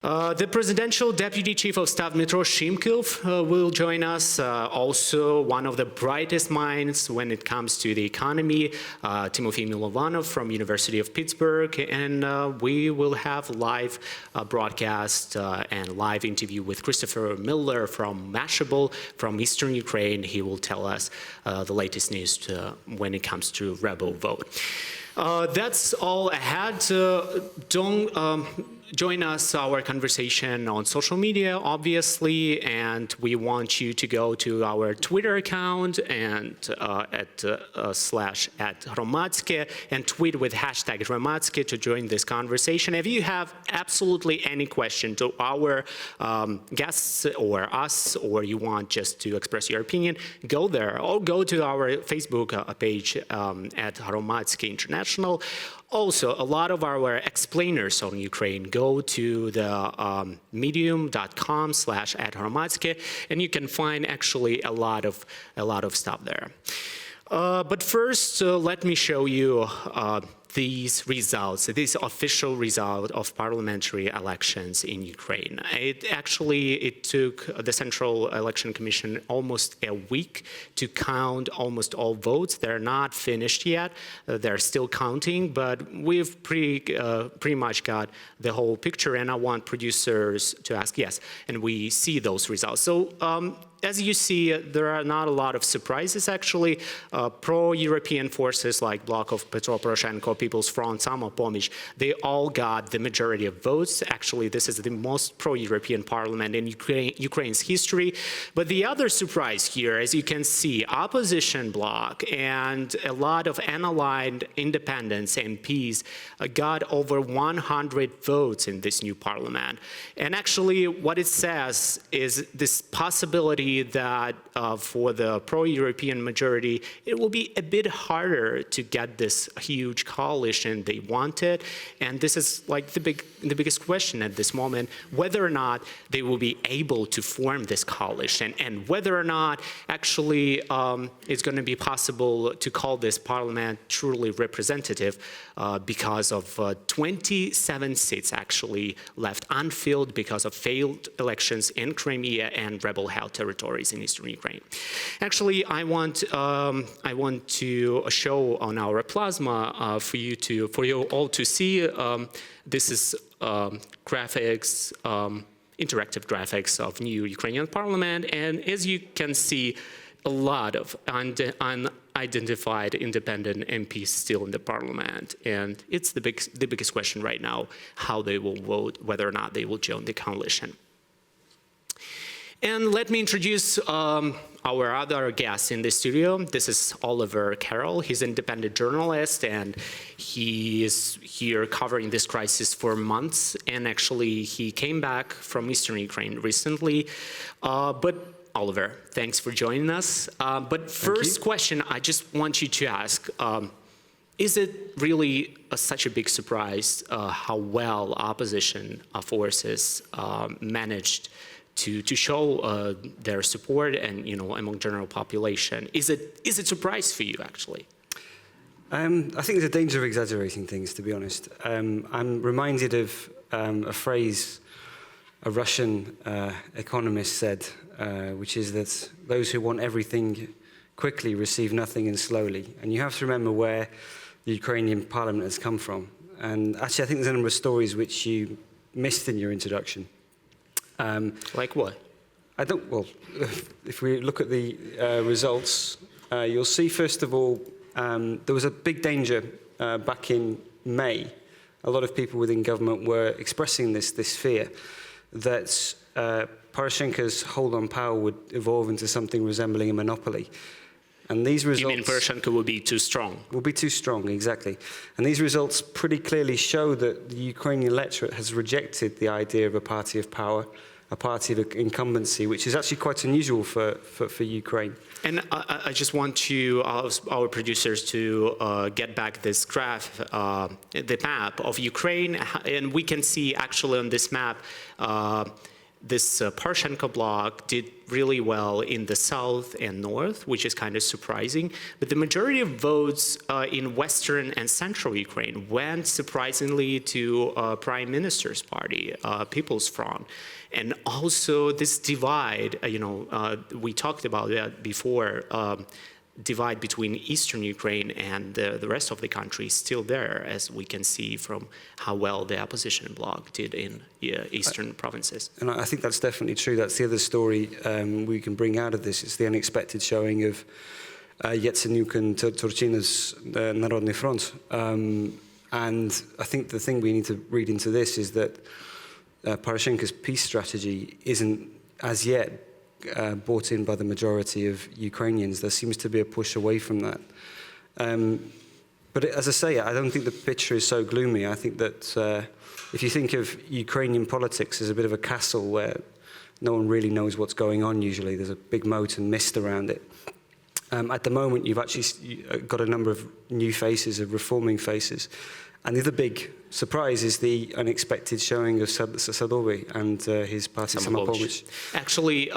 The Presidential Deputy Chief of Staff Dmytro Shymkiv will join us, also one of the brightest minds when it comes to the economy, Tymofiy Mylovanov from University of Pittsburgh, and we will have live broadcast and live interview with Christopher Miller from Mashable from Eastern Ukraine. He will tell us the latest news when it comes to rebel vote. That's all I had. Join us, our conversation on social media, obviously, and we want you to go to our Twitter account and at /@Hromadske and tweet with #Hromadske to join this conversation. If you have absolutely any question to our guests or us, or you want just to express your opinion, go there, or go to our Facebook page at Hromadske International. Also, a lot of our explainers on Ukraine go to the medium.com/@Hromadske, and you can find actually a lot of stuff there. But first, let me show you these results, this official result of parliamentary elections in Ukraine. It took the Central Election Commission almost a week to count almost all votes. They're not finished yet. They're still counting, but we've pretty much got the whole picture, and I want producers to ask yes, and we see those results. So, as you see, there are not a lot of surprises, actually. Pro-European forces like Bloc of Petro Poroshenko, People's Front, Samopomish, they all got the majority of votes. Actually, this is the most pro-European parliament in Ukraine's history. But the other surprise here, as you can see, opposition bloc and a lot of unaligned independents, MPs, got over 100 votes in this new parliament. And actually, what it says is this possibility that for the pro-European majority, it will be a bit harder to get this huge coalition they wanted. And this is like the biggest question at this moment, whether or not they will be able to form this coalition, and whether or not actually it's going to be possible to call this parliament truly representative because of 27 seats actually left unfilled because of failed elections in Crimea and rebel-held territories in eastern Ukraine. Actually, I want to show on our plasma for you all to see. This is graphics, interactive graphics of new Ukrainian parliament, and as you can see, a lot of unidentified independent MPs still in the parliament, and it's the biggest question right now, how they will vote, whether or not they will join the coalition. And let me introduce our other guest in the studio. This is Oliver Carroll. He's an independent journalist, and he is here covering this crisis for months. And actually, he came back from Eastern Ukraine recently. But Oliver, thanks for joining us. But first question, I just want you to ask, is it really such a big surprise how well opposition forces managed to show their support and, among general population? Is it surprise for you, actually? I think there's a danger of exaggerating things, to be honest. I'm reminded of a phrase a Russian economist said, which is that those who want everything quickly receive nothing and slowly. And you have to remember where the Ukrainian parliament has come from. And actually, I think there's a number of stories which you missed in your introduction. Like what? Well, if we look at the results, you'll see, first of all, there was a big danger back in May. A lot of people within government were expressing this fear that Poroshenko's hold on power would evolve into something resembling a monopoly. And these results... You mean Poroshenko will be too strong? Will be too strong, exactly. And these results pretty clearly show that the Ukrainian electorate has rejected the idea of a party of power, a party of incumbency, which is actually quite unusual for Ukraine. And I just want our producers to get back this graph, the map of Ukraine, and we can see actually on this map this Poroshenko bloc did really well in the south and north, which is kind of surprising. But the majority of votes in western and central Ukraine went surprisingly to Prime Minister's party, People's Front. And also this divide, we talked about that before, divide between eastern Ukraine and the rest of the country is still there, as we can see from how well the opposition bloc did in eastern provinces. And I think that's definitely true. That's the other story we can bring out of this. It's the unexpected showing of Yatsenyuk and Turchyn's Народный Front. And I think the thing we need to read into this is that Poroshenko's peace strategy isn't as yet bought in by the majority of Ukrainians. There seems to be a push away from that. But as I say, I don't think the picture is so gloomy. I think that if you think of Ukrainian politics as a bit of a castle where no one really knows what's going on usually, there's a big moat and mist around it. At the moment, you've actually got a number of new faces, of reforming faces. And the other big surprise is the unexpected showing of Sadovy and his party Samopomych. Actually,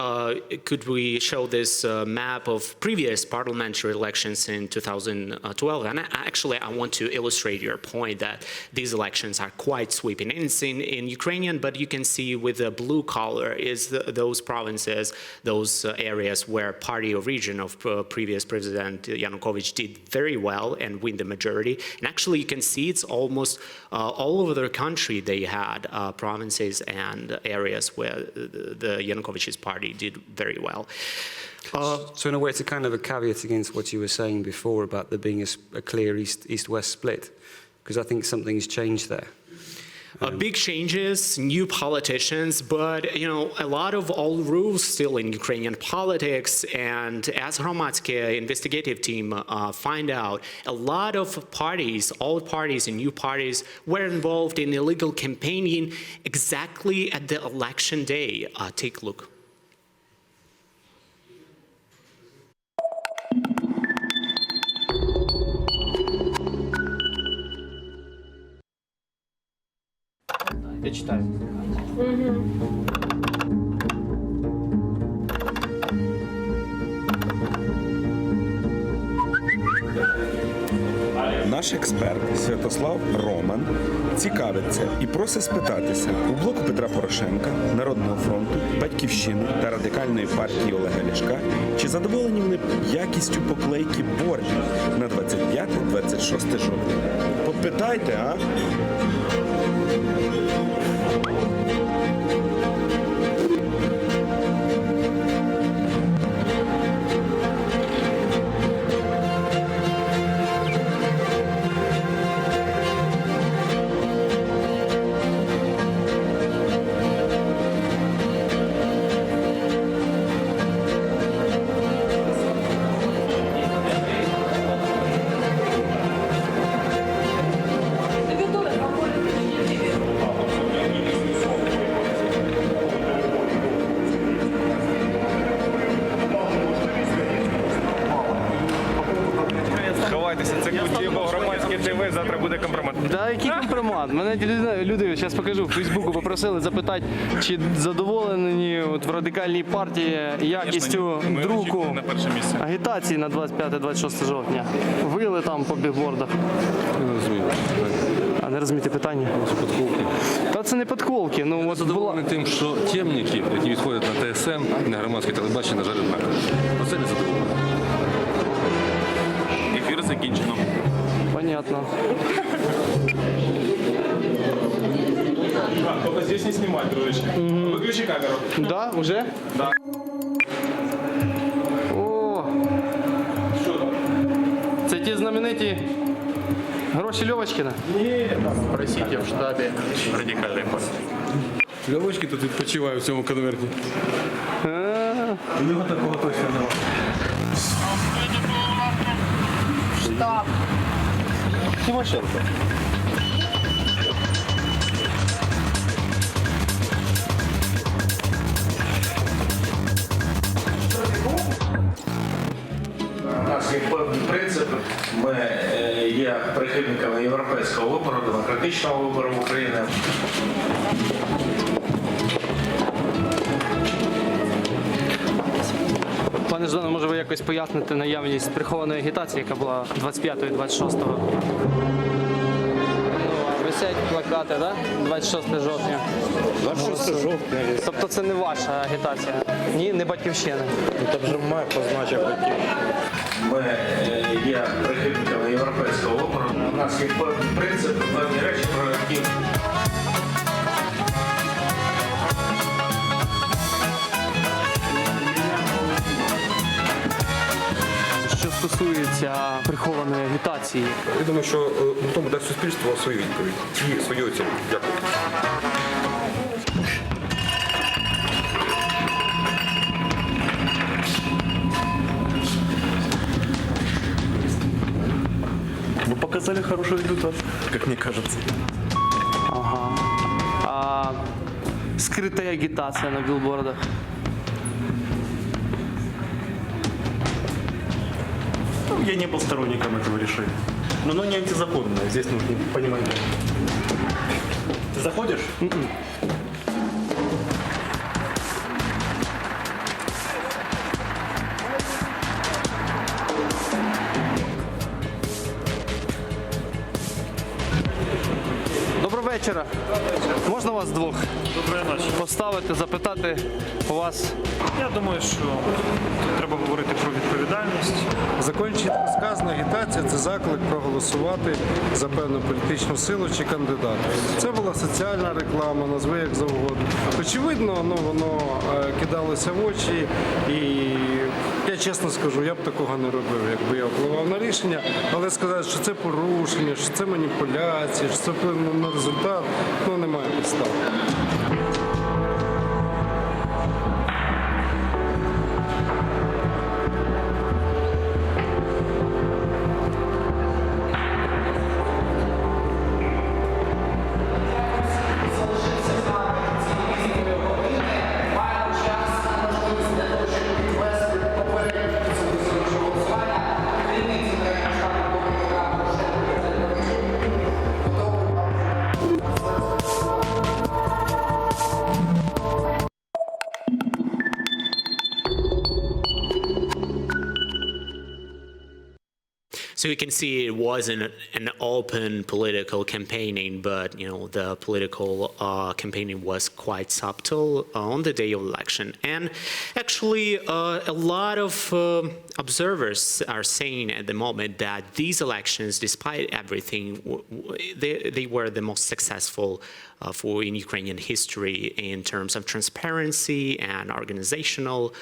could we show this map of previous parliamentary elections in 2012? And actually, I want to illustrate your point that these elections are quite sweeping. It's in Ukrainian, but you can see with the blue color is those provinces, those areas where party of region of previous President Yanukovych did very well and win the majority. And actually, you can see it's almost all over the country they had provinces and areas where the Yanukovych's party did very well. So in a way, it's a kind of a caveat against what you were saying before about there being a clear east-west split, because I think something's changed there. Big changes, new politicians, but a lot of old rules still in Ukrainian politics. And as Hromadske investigative team find out, a lot of parties, old parties and new parties, were involved in illegal campaigning exactly at the election day. Take a look. Я читаю. Наш експерт Святослав Роман цікавиться і просить спитатися у блоку Петра Порошенка, Народного фронту, Батьківщини та Радикальної партії Олега Ляшка, чи задоволені вони якістю поклейки бордів на 25-26 жовтня. Попитайте, а? Завтра буде компромат. Да, який компромат? Мене люди, зараз покажу, в Фейсбуку попросили запитати, чи задоволені в радикальній партії якістю друку агітації на 25-26 жовтня. Вили там по бігбордах. Не розумію. А не розумієте питання? Це подколки. Та це не подколки. Ну, от задоволений тим, що темники, які відходять на ТСН, на громадське телебачення, на жаль, однаково. Про це не задоволений. Ефір закінчено. Понятно. Только здесь не снимать, дружище. Выключи камеру. Да, уже? Да. О! Що там? Це ті знамениті гроші Льовочкіна? Ні, там. Просіть в штабі радикальної партії. Льовочки тут відпочиває в цьому конверті. У нього такого точно немає. Штаб. Тимошенко. У нас є певний принцип. Ми є прихильниками європейського вибору, демократичного вибору в Україні. Пане Ждане, може ви якось поясните наявність прихованої агітації, яка була 25-го і 26-го? Висять плакати, так? 26 жовтня. 26 жовтня. Тобто це не ваша агітація? Ні, не Батьківщина? Там же має позначив Батьківщина. Ми є прихильниками європейського опору. У нас є певні принципи, певні речі, про які Що стосується прихованої агітації, Я думаю, що в тому дасть суспільство свою відповідь і свою оцінку. Дякую. Вы показали хороший результат, как мне кажется. а скритая агітація на білбордах. Ну, я не был сторонником этого решения. Но оно не антизаконное, здесь нужно понимать. Ты заходишь? Доброго вечора. Можна вас двох Доброї ночі. поставити, запитати у вас? Я думаю, що тут треба говорити про відповідальність. В законі чітко сказано, агітація – це заклик проголосувати за певну політичну силу чи кандидата. Це була соціальна реклама, назви як завгодно. Очевидно, воно кидалося в очі, і я чесно скажу, я б такого не робив, якби я впливав на рішення, але сказати, що це порушення, що це маніпуляція, що це вплив на результат, немає підстав. So you can see it wasn't an open political campaigning, but the political campaigning was quite subtle on the day of election. And actually, a lot of observers are saying at the moment that these elections, despite everything, they were the most successful in Ukrainian history in terms of transparency and organizational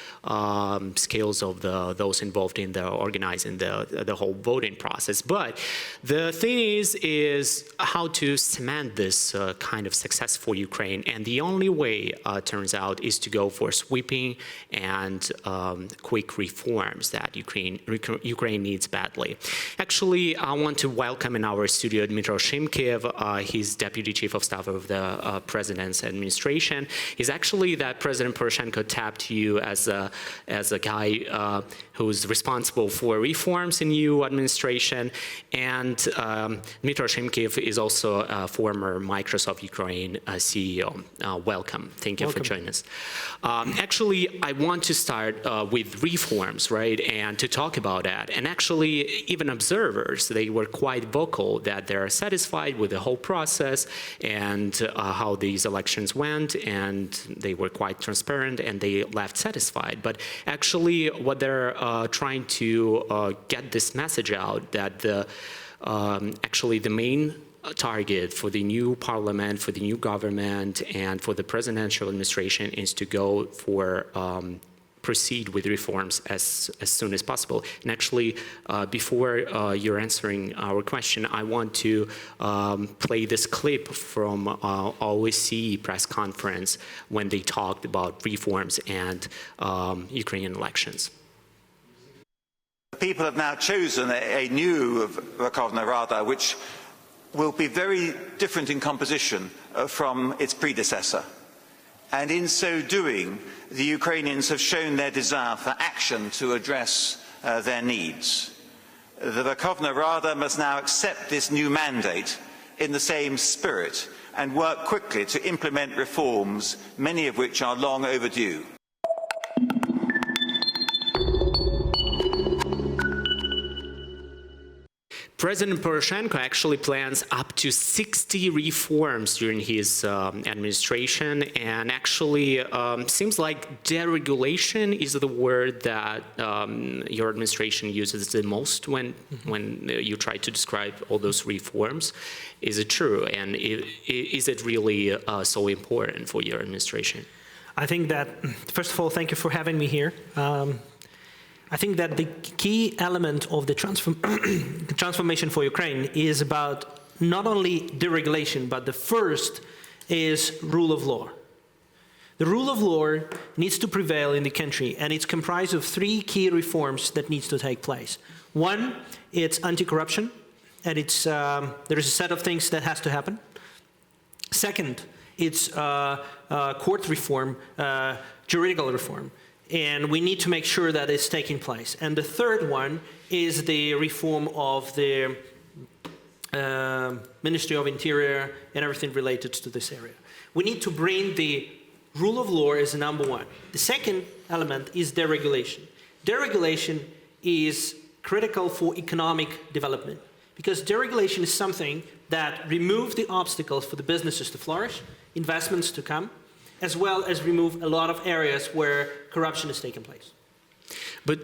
skills of those involved in organizing the whole voting process. But the thing is how to cement this kind of success for Ukraine. And the only way, turns out, is to go for sweeping and quick reforms that Ukraine needs badly. Actually, I want to welcome in our studio Dmytro Shymkiv. He's Deputy Chief of Staff of the President's administration. He's actually that President Poroshenko tapped you as a guy who's responsible for reforms in new administration. And Dmytro Shymkiv is also a former Microsoft Ukraine CEO. Welcome. Thank you for joining us. Actually, I want to start with reforms, right, and to talk about that. And actually, even observers, they were quite vocal that they're satisfied with the whole process and how these elections went, and they were quite transparent and they left satisfied. But actually, what they're trying to get this message out that actually the main target for the new parliament, for the new government, and for the presidential administration is to go for proceed with reforms as soon as possible. And actually, before you're answering our question, I want to play this clip from OSCE press conference when they talked about reforms and Ukrainian elections. People have now chosen a new Verkhovna Rada, which will be very different in composition from its predecessor. And in so doing, the Ukrainians have shown their desire for action to address their needs. The Verkhovna Rada must now accept this new mandate in the same spirit and work quickly to implement reforms, many of which are long overdue. President Poroshenko actually plans up to 60 reforms during his administration, and actually seems like deregulation is the word that your administration uses the most when you try to describe all those reforms. Is it true, and is it really so important for your administration? I think that, first of all, thank you for having me here. I think that the key element of the transformation for Ukraine is about not only deregulation, but the first is rule of law. The rule of law needs to prevail in the country, and it's comprised of three key reforms that needs to take place. One, it's anti-corruption, and it's there is a set of things that has to happen. Second, it's court reform, juridical reform. And we need to make sure that it's taking place. And the third one is the reform of the Ministry of Interior and everything related to this area. We need to bring the rule of law as number one. The second element is deregulation. Deregulation is critical for economic development, because deregulation is something that removes the obstacles for the businesses to flourish, investments to come, as well as remove a lot of areas where corruption is taking place. But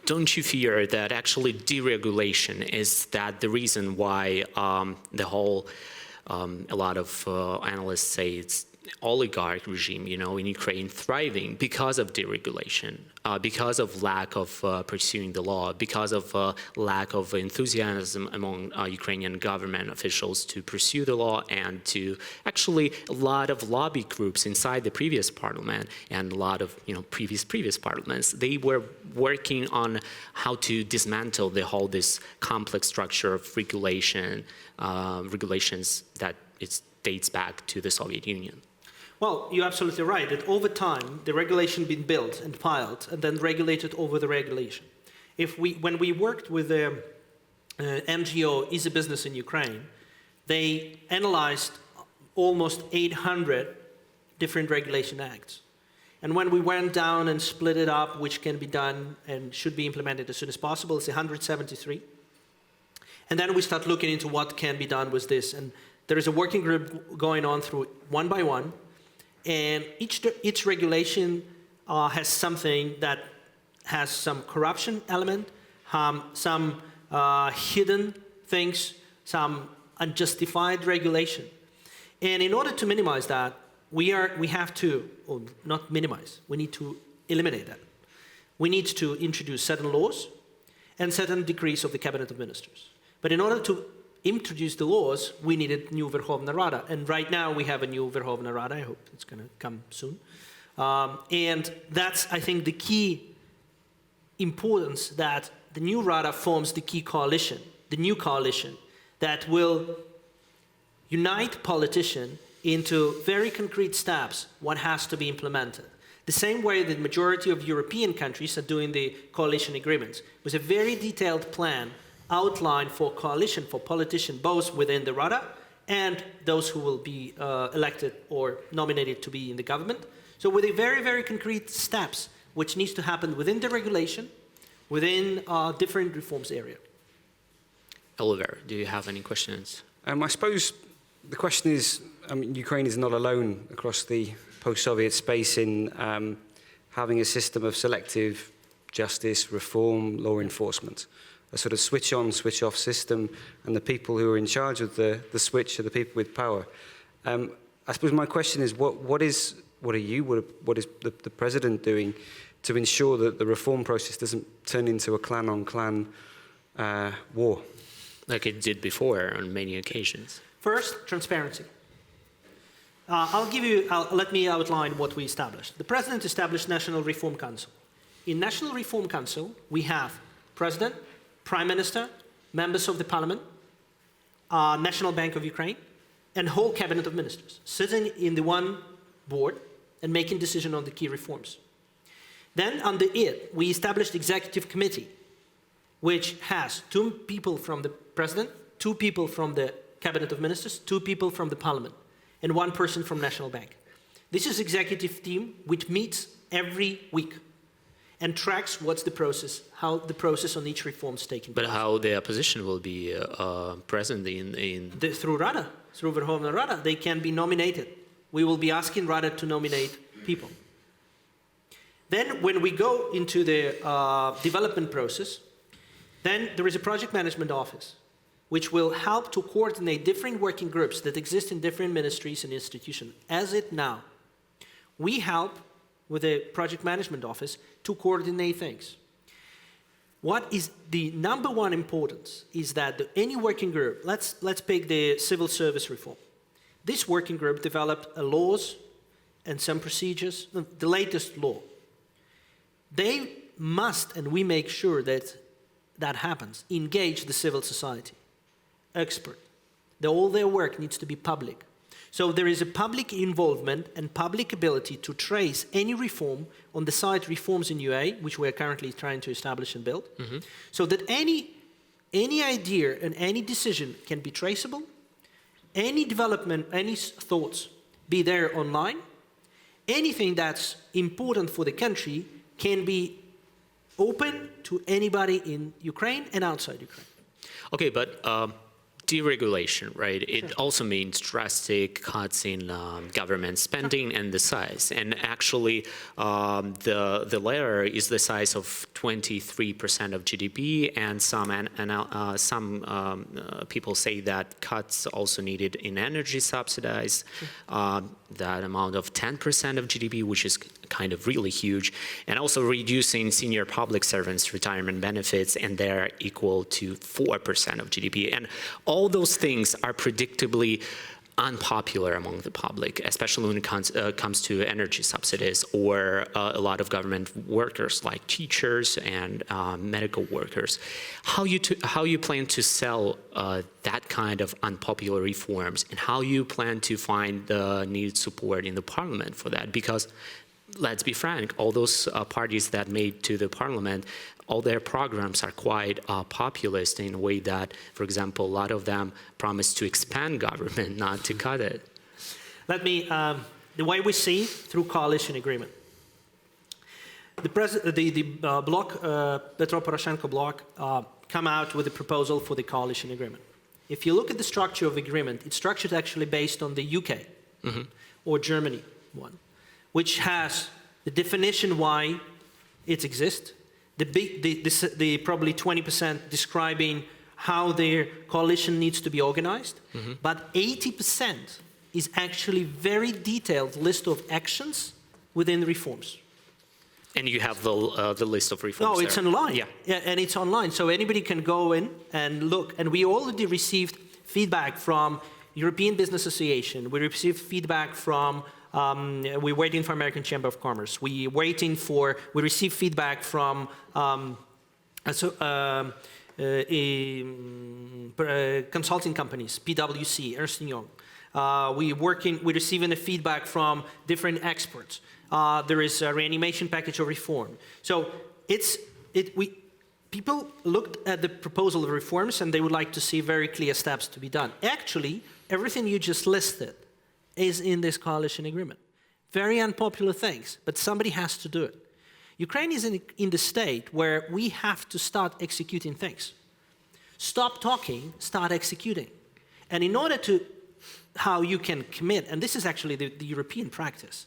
don't you fear that actually deregulation is that the reason why the whole, a lot of analysts say it's oligarch regime, you know, in Ukraine thriving because of deregulation, because of lack of pursuing the law, because of lack of enthusiasm among Ukrainian government officials to pursue the law, and to actually a lot of lobby groups inside the previous parliament and a lot of, you know, previous parliaments, they were working on how to dismantle the whole this complex structure of regulations that it dates back to the Soviet Union. Well, you're absolutely right that over time, the regulation been built and piled and then regulated over the regulation. When we worked with the NGO Is a Business in Ukraine, they analyzed almost 800 different regulation acts. And when we went down and split it up, which can be done and should be implemented as soon as possible, it's 173. And then we start looking into what can be done with this. And there is a working group going on through one by one. And each regulation has something that has some corruption element, some hidden things, some unjustified regulation. And in order to minimize that, we have to, or not minimize, we need to eliminate that. We need to introduce certain laws and certain decrees of the Cabinet of Ministers. But in order to introduce the laws, we needed new Verkhovna Rada. And right now we have a new Verkhovna Rada. I hope it's going to come soon. And that's, I think, the key importance, that the new Rada forms the key coalition, the new coalition that will unite politicians into very concrete steps, what has to be implemented. The same way the majority of European countries are doing the coalition agreements, with a very detailed plan outline for coalition, for politicians, both within the Rada and those who will be elected or nominated to be in the government. So with a very, very concrete steps, which needs to happen within the regulation, within different reforms area. Oliver, do you have any questions? I suppose the question is, I mean, Ukraine is not alone across the post-Soviet space in having a system of selective justice, reform, law enforcement. A sort of switch-on, switch-off system, and the people who are in charge of the switch are the people with power. I suppose my question is, what is the president doing to ensure that the reform process doesn't turn into a clan-on-clan war? Like it did before on many occasions. First, transparency. Let me outline what we established. The president established National Reform Council. In National Reform Council, we have president, Prime Minister, members of the Parliament, National Bank of Ukraine, and whole Cabinet of Ministers sitting in the one board and making decision on the key reforms. Then under it, we established Executive Committee, which has 2 people from the President, 2 people from the Cabinet of Ministers, 2 people from the Parliament, and 1 person from National Bank. This is executive team which meets every week. and tracks what's the process, how the process on each reform is taking place. But how the opposition will be present through Rada, through Verkhovna Rada, they can be nominated. We will be asking Rada to nominate people. Then when we go into the development process, then there is a project management office which will help to coordinate different working groups that exist in different ministries and institutions. As it now, we help with the project management office to coordinate things. What is the number one importance is that any working group, let's pick the civil service reform. This working group developed laws and some procedures, the latest law. They must, and we make sure that that happens, engage the civil society, expert. All their work needs to be public. So there is a public involvement and public ability to trace any reform on the side reforms in UA, which we are currently trying to establish and build, so that any idea and any decision can be traceable, any development, any thoughts be there online, anything that's important for the country can be open to anybody in Ukraine and outside Ukraine. Okay, but deregulation, right? It also means drastic cuts in government spending and the size. And actually, the latter is the size of 23% of GDP, and some people say that cuts also needed in energy subsidies, that amount of 10% of GDP, which is kind of really huge, and also reducing senior public servants' retirement benefits, and they're equal to 4% of GDP. And all those things are predictably unpopular among the public, especially when it comes to energy subsidies or a lot of government workers like teachers and medical workers. How you plan to sell that kind of unpopular reforms, and how you plan to find the needed support in the parliament for that? Because let's be frank, all those parties that made to the parliament, all their programs are quite populist in a way that, for example, a lot of them promise to expand government, not to cut it. Let me, the way we see through coalition agreement. The bloc, Petro Poroshenko bloc, come out with a proposal for the coalition agreement. If you look at the structure of agreement, it's structured actually based on the UK or Germany one, which has the definition why it exists, the probably 20% describing how their coalition needs to be organized, but 80% is actually very detailed list of actions within the reforms. And you have the list of reforms. No, it's there. online. Yeah, and it's online, so anybody can go in and look. And we already received feedback from European Business Association. We received feedback from. We're waiting for American Chamber of Commerce. We received feedback from consulting companies, PwC, Ernst & Young. We're receiving the feedback from different experts. There is a reanimation package of reform. So people looked at the proposal of reforms and they would like to see very clear steps to be done. Actually, everything you just listed is in this coalition agreement. Very unpopular things, but somebody has to do it. Ukraine is in the state where we have to start executing things. Stop talking, start executing. And in order to, how you can commit, and this is actually the European practice,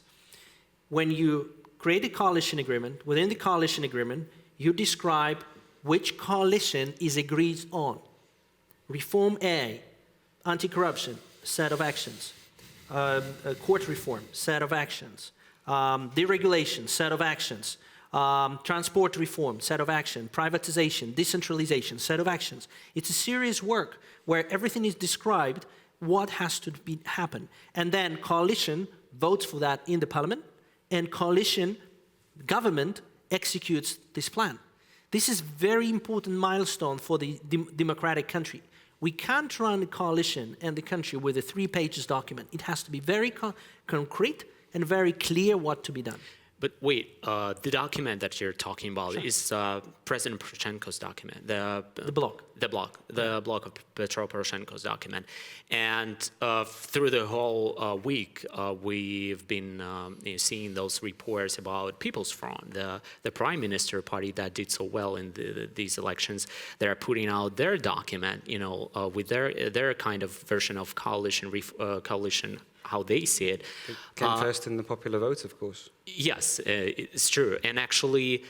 when you create a coalition agreement, within the coalition agreement, you describe which coalition is agreed on. Reform A, anti-corruption, set of actions. Court reform, set of actions. Deregulation, set of actions. Transport reform, set of action. Privatization, decentralization, set of actions. It's a serious work where everything is described, what has to happen. And then coalition votes for that in the parliament, and coalition government executes this plan. This is very important milestone for the democratic country. We can't run a coalition in the country with a 3-page document. It has to be very concrete and very clear what to be done. But wait, the document that you're talking about is President Poroshenko's document, the block of Petro Poroshenko's document. And through the whole week, we've been seeing those reports about People's Front, the Prime Minister party that did so well in these elections. They're putting out their document, with their kind of version of coalition, how they see it. It came first in the popular vote, of course. Yes, it's true. And actually,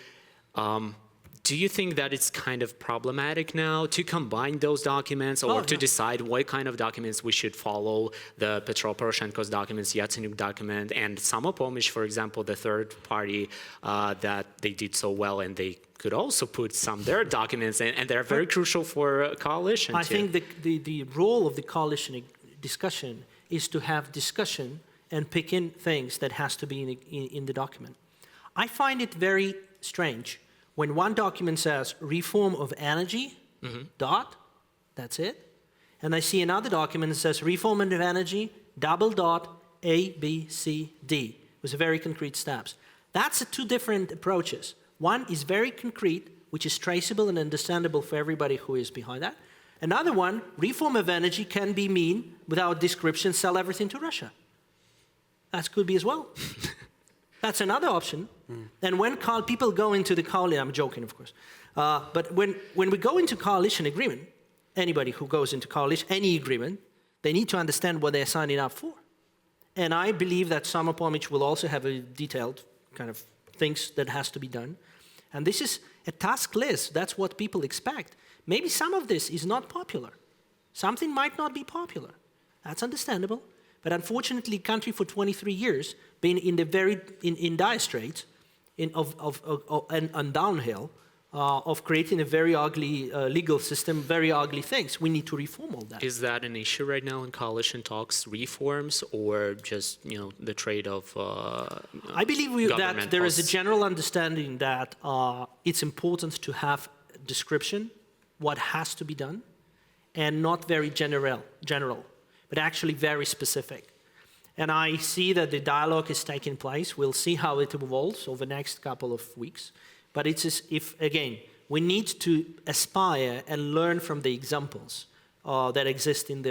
do you think that it's kind of problematic now to combine those documents or to decide what kind of documents we should follow? The Petro Poroshenko's documents, Yatsenyuk document, and Samopomish, for example, the third party that they did so well, and they could also put their documents in, and they're very crucial for a coalition. I think the role of the coalition discussion is to have discussion and pick in things that has to be in the document. I find it very strange when one document says reform of energy, that's it. And I see another document that says reform of energy, A, B, C, D, with very concrete steps. That's two different approaches. One is very concrete, which is traceable and understandable for everybody who is behind that. Another one, reform of energy can be mean, without description, sell everything to Russia. That could be as well. That's another option. And when people go into the coalition, I'm joking, of course, but when we go into coalition agreement, anybody who goes into coalition, any agreement, they need to understand what they're signing up for. And I believe that Samopomish will also have a detailed kind of things that has to be done. And this is a task list. That's what people expect. Maybe some of this is not popular. Something might not be popular. That's understandable. But unfortunately, country for 23 years been in the in dire straits, and downhill of creating a very ugly legal system, very ugly things. We need to reform all that. Is that an issue right now in coalition talks, reforms, or just the trade of? I believe that there is a general understanding that it's important to have description, what has to be done, and not very general, but actually very specific. And I see that the dialogue is taking place. We'll see how it evolves over the next couple of weeks. But it's as if, again, we need to aspire and learn from the examples that exist in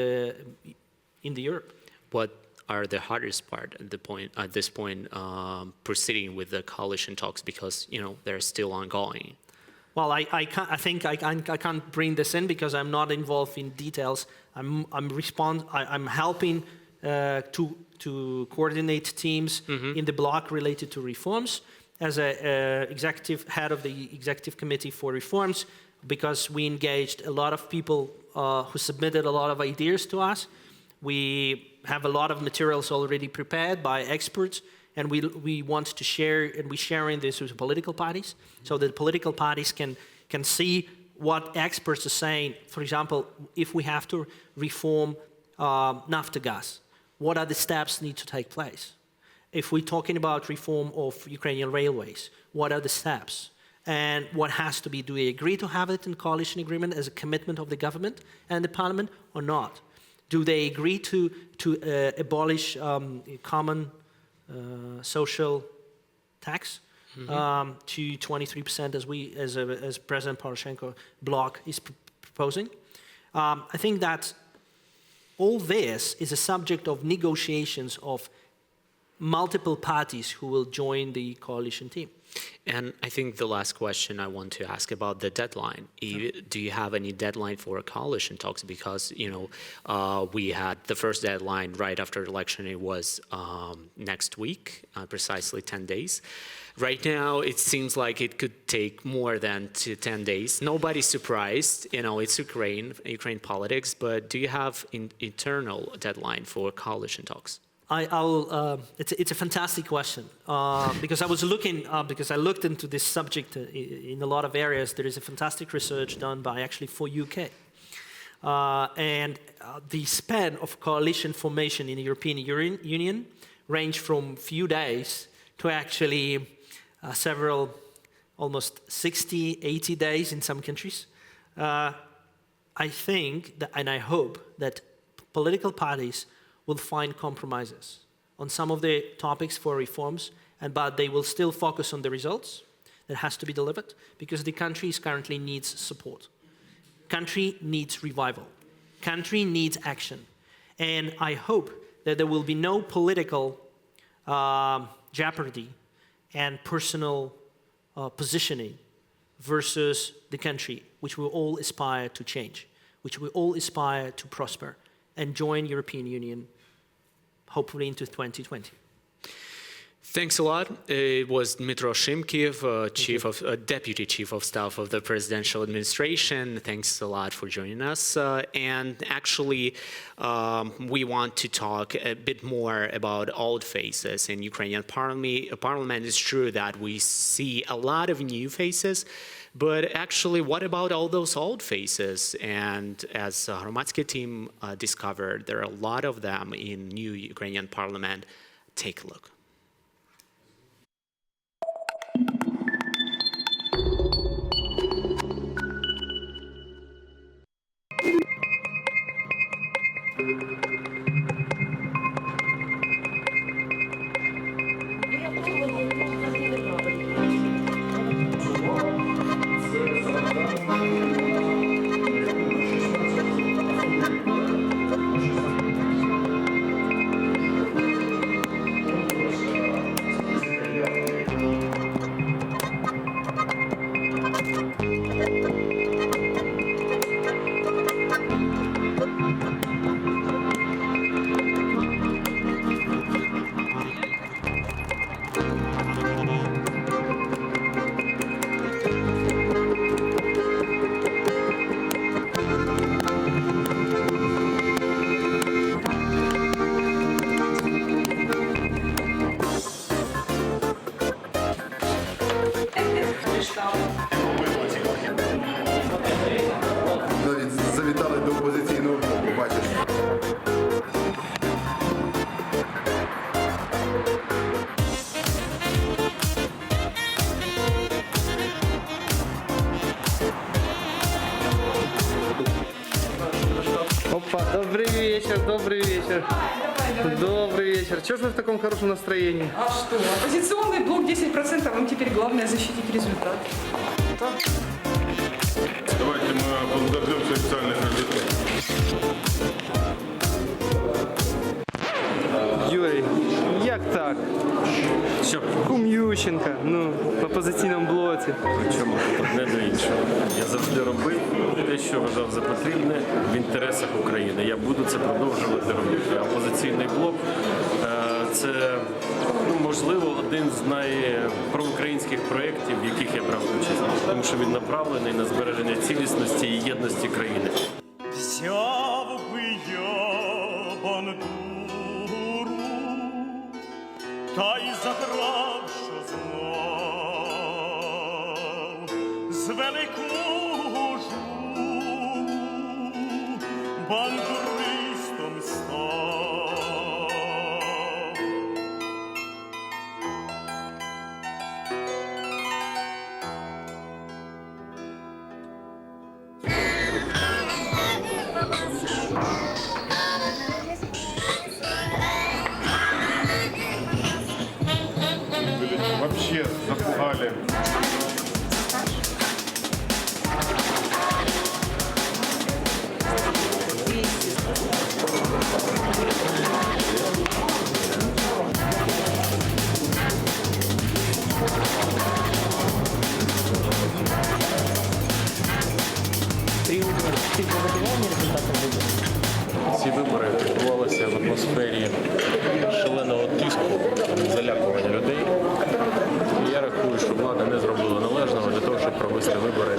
Europe. What are the hardest part at this point proceeding with the coalition talks, because they're still ongoing? Well, I can't bring this in because I'm not involved in details. I'm helping to coordinate teams in the bloc related to reforms as a head of the executive committee for reforms, because we engaged a lot of people who submitted a lot of ideas to us. We have a lot of materials already prepared by experts, and we want to share, and we're sharing this with political parties, so that political parties can see what experts are saying. For example, if we have to reform Naftogaz, what are the steps need to take place? If we're talking about reform of Ukrainian railways, what are the steps? And what has to be? Do we agree to have it in coalition agreement as a commitment of the government and the parliament or not? Do they agree to abolish common social tax to 23% as President Poroshenko bloc is proposing? I think that all this is a subject of negotiations of multiple parties who will join the coalition team. And I think the last question I want to ask about the deadline. Do you have any deadline for coalition talks? Because, we had the first deadline right after the election. It was next week, precisely 10 days. Right now, it seems like it could take more than 10 days. Nobody's surprised. It's Ukraine politics. But do you have an internal deadline for coalition talks? It's a fantastic question because because I looked into this subject in a lot of areas. There is a fantastic research done by actually for UK, and the span of coalition formation in the European Union range from few days to actually several, almost 60, 80 days in some countries. I think that, and I hope that political parties will find compromises on some of the topics for reforms but they will still focus on the results that has to be delivered, because the country currently needs support. Country needs revival. Country needs action. And I hope that there will be no political jeopardy and personal positioning versus the country, which we all aspire to change, which we all aspire to prosper and join European Union, hopefully into 2020. Thanks a lot. It was Dmytro Shymkiv, Deputy Chief of Staff of the Presidential Administration. Thanks a lot for joining us. And actually, we want to talk a bit more about old faces in Ukrainian parliament. It's true that we see a lot of new faces, but actually, what about all those old faces? And as Hromadske team discovered, there are a lot of them in new Ukrainian parliament. Take a look. Завітали до опозиційного блоку, бачиш. Опа, добрый вечер, добрый вечер. Добрый вечер. Чего же вы в таком хорошем настроении? А что? Оппозиционный блок 10%, им теперь главное защитить результат. Давайте мы дождемся официальных результатов. Юрій, як так? Що? Кум Ющенка, в опозиційному блоці. Причому тут одне до іншого. Я завжди робив те, що вважав за потрібне в інтересах України. Я буду це продовжувати робити. Опозиційний блок – це, можливо, один з найпроукраїнських проєктів, в яких я брав участь. Тому що він направлений на збереження цілісності і єдності країни. Взяв би я бандуру, та й заграв, що знав, з великого журу бандуристом став. Вообще запугали. Ці вибори відбувалися в атмосфері шаленого тиску, залякування людей. І я рахую, що влада не зробила належного для того, щоб провести вибори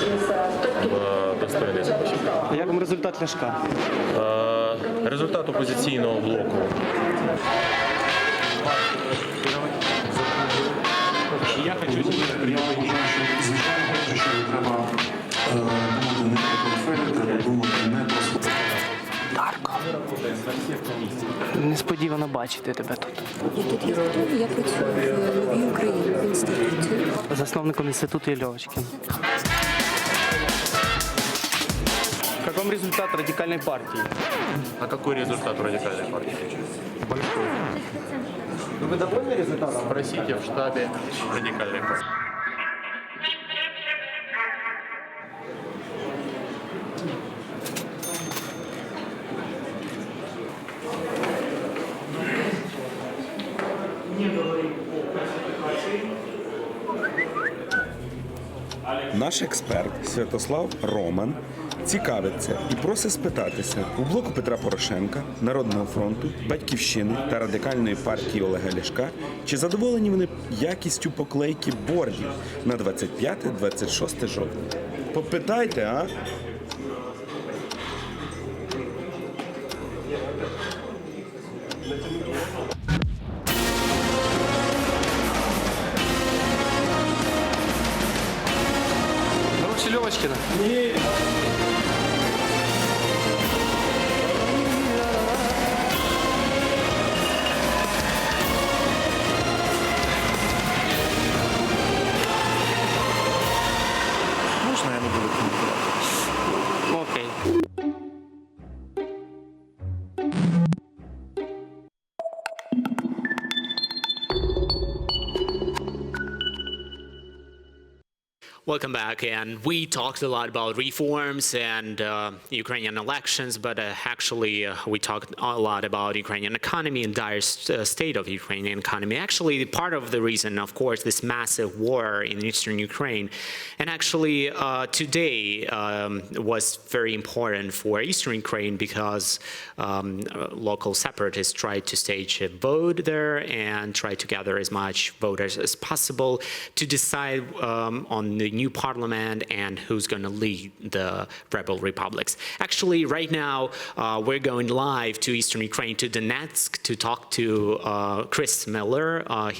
в достойний спосіб. А як вам результат Ляшка? Результат опозиційного блоку. Я хочу звичайно, що треба думати не про портфелі, треба думати не про Дарко. Несподівано бачити тебе тут. Я тут є готовий, я працюю в Новій Україні, в інституті. Засновником інституту Ільовочки. Как вам результат радикальной партии? А какой результат у радикальной партии? Большой. Вы довольны результатом? Спросите в штабе радикальной партии. Наш експерт Святослав Роман цікавиться і просить спитатися у блоку Петра Порошенка, Народного фронту, Батьківщини та Радикальної партії Олега Ляшка, чи задоволені вони якістю поклейки бордів на 25-26 жовтня. Попитайте, а? Левочкина? Можно я не буду комментировать? Окей. Welcome back, and we talked a lot about reforms and Ukrainian elections, but actually we talked a lot about Ukrainian economy and dire state of Ukrainian economy. Actually, part of the reason, of course, this massive war in eastern Ukraine, and actually today was very important for eastern Ukraine because local separatists tried to stage a vote there and try to gather as much voters as possible to decide on the new parliament and who's going to lead the rebel republics. Actually, right now, we're going live to eastern Ukraine, to Donetsk, to talk to Chris Miller,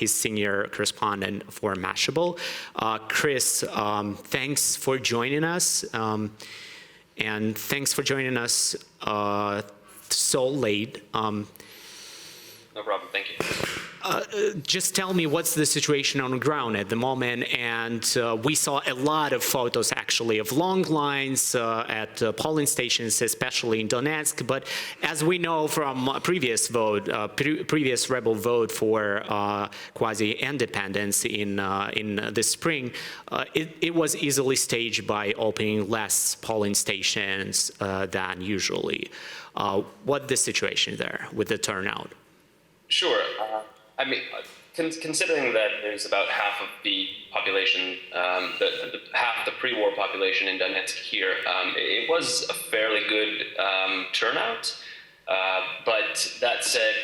his senior correspondent for Mashable. Chris, thanks for joining us. And thanks for joining us so late. No problem, thank you. Just tell me what's the situation on the ground at the moment, and we saw a lot of photos actually of long lines at polling stations, especially in Donetsk, but as we know from previous rebel vote for quasi-independence in this spring, it was easily staged by opening less polling stations than usually. What's the situation there with the turnout? Sure. I mean, considering that there's about half of the population, half the pre-war population in Donetsk here, it was a fairly good turnout. But that said,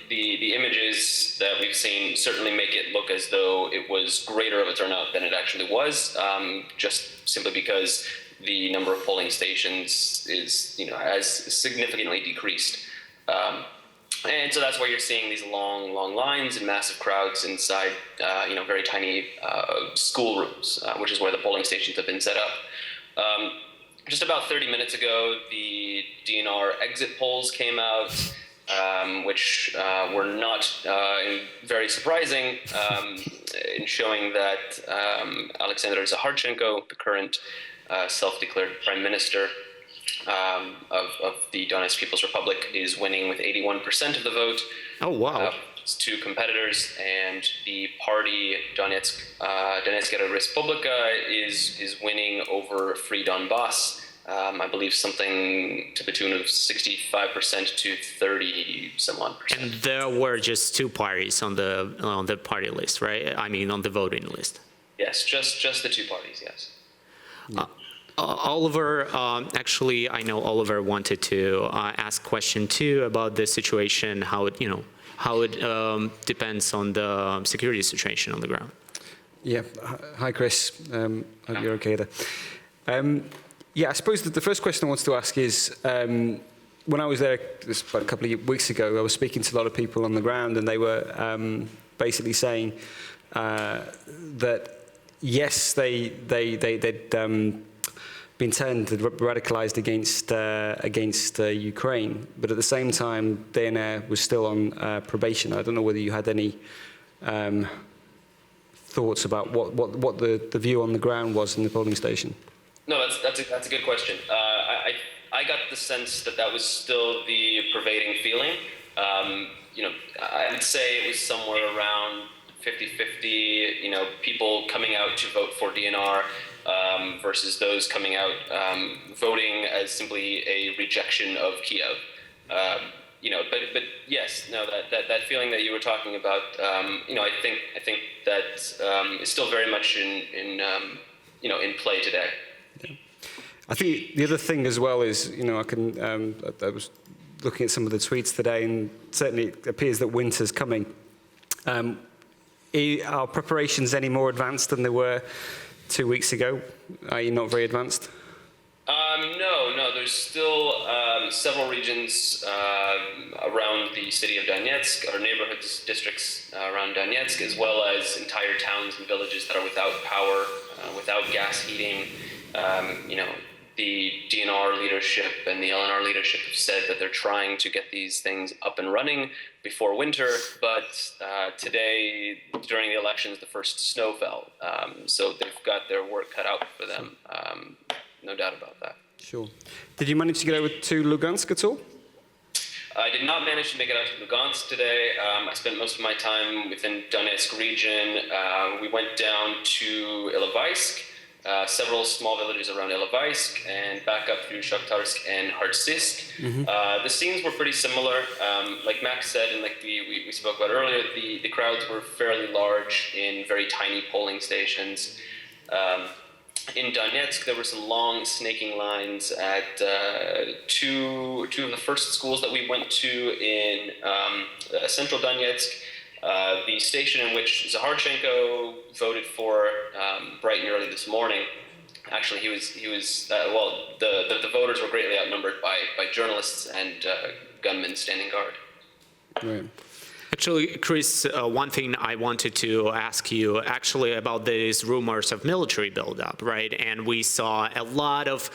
the images that we've seen certainly make it look as though it was greater of a turnout than it actually was, just simply because the number of polling stations has significantly decreased. And so that's why you're seeing these long lines and massive crowds inside, very tiny schoolrooms, which is where the polling stations have been set up. Just about 30 minutes ago, the DNR exit polls came out, which were not very surprising in showing that Alexander Zaharchenko, the current self-declared prime minister, of the Donetsk People's Republic, is winning with 81% of the vote. Oh, wow. It's two competitors, and the party Donetskaya Respublika is winning over Free Donbass. I believe something to the tune of 65% to 30-some-odd%. And there were just two parties on the party list, right? I mean, on the voting list. Yes, just the two parties. Yes. Oliver, actually, I know Oliver wanted to ask a question too about the situation, how it depends on the security situation on the ground. Yeah. Hi, Chris. Hope you're okay there. Yeah, I suppose that the first question I wanted to ask is, when I was there about a couple of weeks ago, I was speaking to a lot of people on the ground, and they were basically saying that yes, they'd been turned radicalized against Ukraine, but at the same time, DNR was still on probation. I don't know whether you had any thoughts about what the view on the ground was in the polling station. No, that's a good question. I got the sense that was still the pervading feeling. I would say it was somewhere around 50-50, people coming out to vote for DNR versus those coming out voting as simply a rejection of Kiev. But yes, no, that feeling that you were talking about, I think that is still very much in play today. I think the other thing as well is, I was looking at some of the tweets today, and certainly it appears that winter's coming. Are preparations any more advanced than they were 2 weeks ago? Are you not very advanced? No. There's still several regions around the city of Donetsk, or neighborhood districts around Donetsk, as well as entire towns and villages that are without power, without gas heating. The DNR leadership and the LNR leadership have said that they're trying to get these things up and running before winter, but today, during the elections, the first snow fell. So they've got their work cut out for them, no doubt about that. Sure. Did you manage to get over to Lugansk at all? I did not manage to make it out to Lugansk today. I spent most of my time within Donetsk region. We went down to Ilovaisk, several small villages around Ilovaisk, and back up through Shakhtarsk and Kharkiv. The scenes were pretty similar. Like Max said, and like we spoke about earlier, the crowds were fairly large in very tiny polling stations. In Donetsk, there were some long snaking lines at two of the first schools that we went to in central Donetsk. The station in which Zaharchenko voted for bright and early this morning. Actually, the voters were greatly outnumbered by journalists and gunmen standing guard. Right. Actually, Chris, one thing I wanted to ask you actually about these rumors of military buildup, right? And we saw a lot of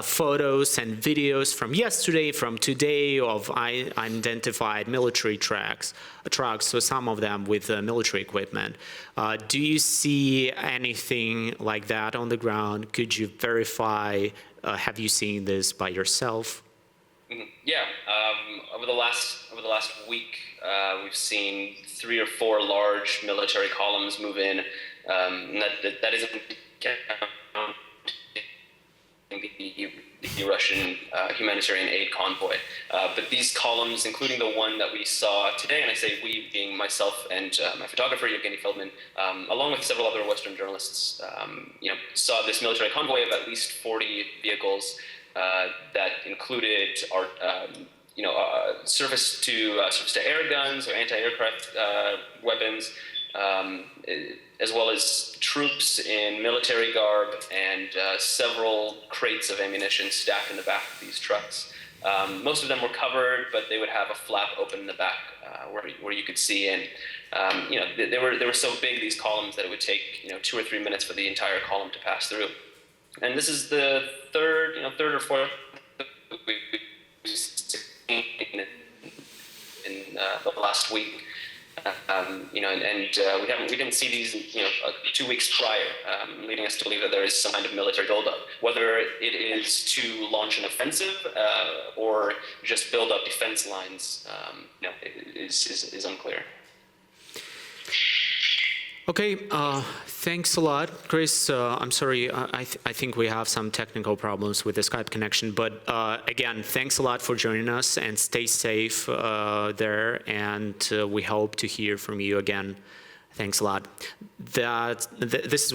photos and videos from yesterday, from today, of identified military trucks, so some of them with military equipment. Do you see anything like that on the ground? Could you verify? Have you seen this by yourself? Yeah, over the last week, we've seen 3 or 4 large military columns move in. And that isn't counting the Russian humanitarian aid convoy. But these columns, including the one that we saw today, and I say we being myself and my photographer Evgeny Feldman, along with several other Western journalists, saw this military convoy of at least 40 vehicles that included our, service to air guns or anti-aircraft weapons, as well as troops in military garb and several crates of ammunition stacked in the back of these trucks. Most of them were covered, but they would have a flap open in the back where you could see in. They were so big, these columns, that it would take 2 or 3 minutes for the entire column to pass through. And this is the third or fourth in the last week. We didn't see these 2 weeks prior, leading us to believe that there is some kind of military buildup. Whether it is to launch an offensive or just build up defense lines, is unclear. Okay, thanks a lot, Chris. I'm sorry, I think we have some technical problems with the Skype connection, but again, thanks a lot for joining us, and stay safe there, and we hope to hear from you again. Thanks a lot. This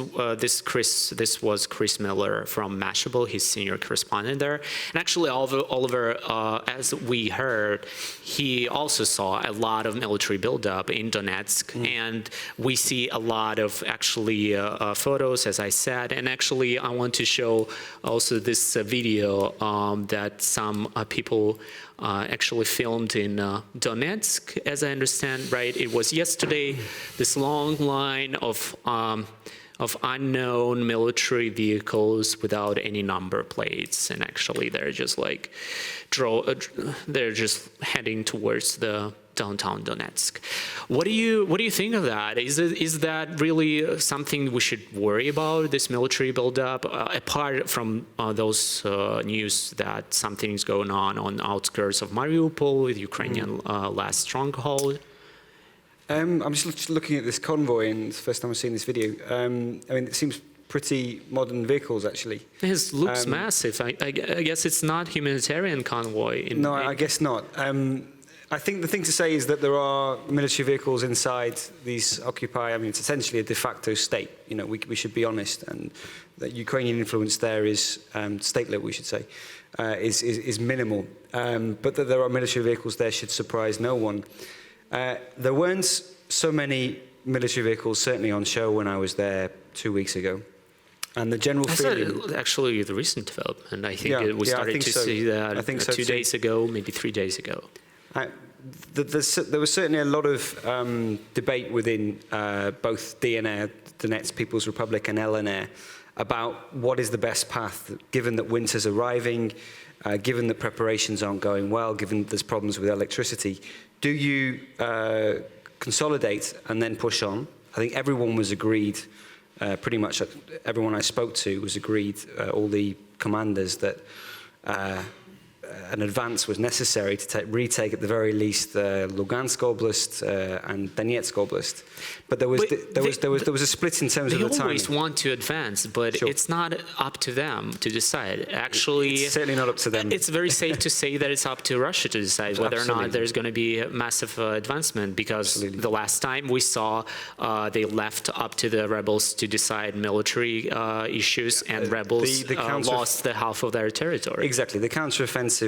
was Chris Miller from Mashable. He's senior correspondent there. And actually, Oliver, as we heard, he also saw a lot of military buildup in Donetsk, and we see a lot of actually photos, as I said. And actually, I want to show also this video that some people actually filmed in Donetsk, as I understand, right? It was yesterday, this long line of unknown military vehicles without any number plates, and actually they're just like they're just heading towards downtown Donetsk. What do you think of that? Is that really something we should worry about, this military buildup, apart from those news that something is going on the outskirts of Mariupol, the Ukrainian last stronghold? I'm just looking at this convoy, and it's the first time I've seen this video. I mean, it seems pretty modern vehicles, actually. It looks massive. I guess it's not humanitarian convoy. No, I guess not. I think the thing to say is that there are military vehicles inside these Occupy. I mean, it's essentially a de facto state. You know, we should be honest, and the Ukrainian influence there is statelet, we should say, is minimal. But that there are military vehicles there should surprise no one. There weren't so many military vehicles, certainly on show when I was there 2 weeks ago. And the general feeling... Actually, the recent development. I think we started to see that 2 days ago, maybe 3 days ago. There was certainly a lot of debate within both DNR, Donetsk People's Republic, and LNR about what is the best path, given that winter's arriving, given that preparations aren't going well, given that there's problems with electricity. Do you consolidate and then push on? I think everyone was agreed, pretty much everyone I spoke to was agreed, all the commanders, that an advance was necessary to retake at the very least Lugansk Oblast and Donetsk Oblast. But there was a split in terms of the timing. They always want to advance, but it's not up to them to decide. Actually, it's certainly not up to them. It's very safe to say that it's up to Russia to decide whether or not there's going to be a massive advancement, because the last time we saw they left up to the rebels to decide military issues, and rebels lost the half of their territory. Exactly. The counteroffensive,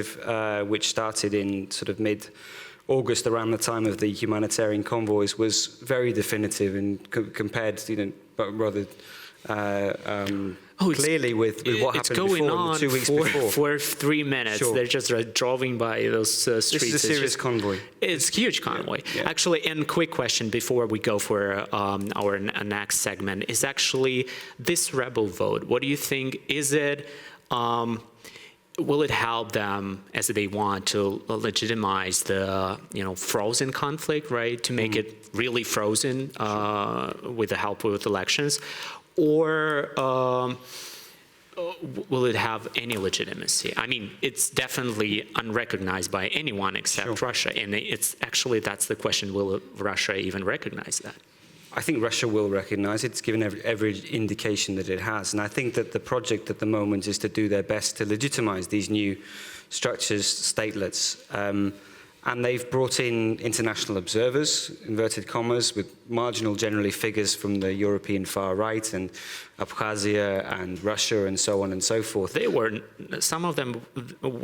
which started in sort of mid-August, around the time of the humanitarian convoys, was very definitive and compared, but rather clearly with what happened before, 2 weeks before. For 3 minutes, they're just driving by those streets. This is a serious convoy. It's a huge convoy. Yeah. Actually, and quick question before we go for our next segment is actually this rebel vote. What do you think? Is it... will it help them, as they want, to legitimize the frozen conflict, right? To make it really frozen with the help of elections, or will it have any legitimacy? I mean, it's definitely unrecognized by anyone except Russia, and that's the question: will Russia even recognize that? I think Russia will recognize it. It's given every indication that it has. And I think that the project at the moment is to do their best to legitimize these new structures, statelets. And they've brought in international observers, inverted commas, with marginal, generally, figures from the European far right and Abkhazia and Russia and so on and so forth. Some of them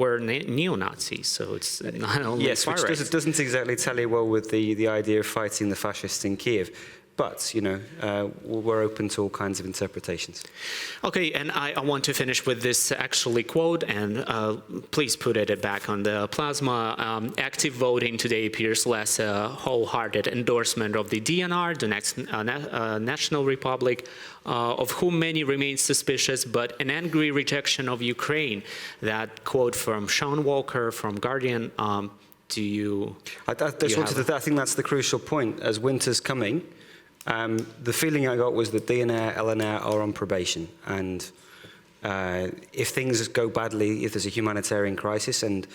were neo-Nazis, so it's not only far right. Which doesn't exactly tally well with the idea of fighting the fascists in Kiev. But, we're open to all kinds of interpretations. Okay, and I want to finish with this actually quote, and please put it back on the plasma. Active voting today appears less a wholehearted endorsement of the DNR, the next National Republic, of whom many remain suspicious, but an angry rejection of Ukraine. That quote from Sean Walker from Guardian. I think that's the crucial point. As winter's coming, the feeling I got was that DNR, LNR are on probation, and if things go badly, if there's a humanitarian crisis, and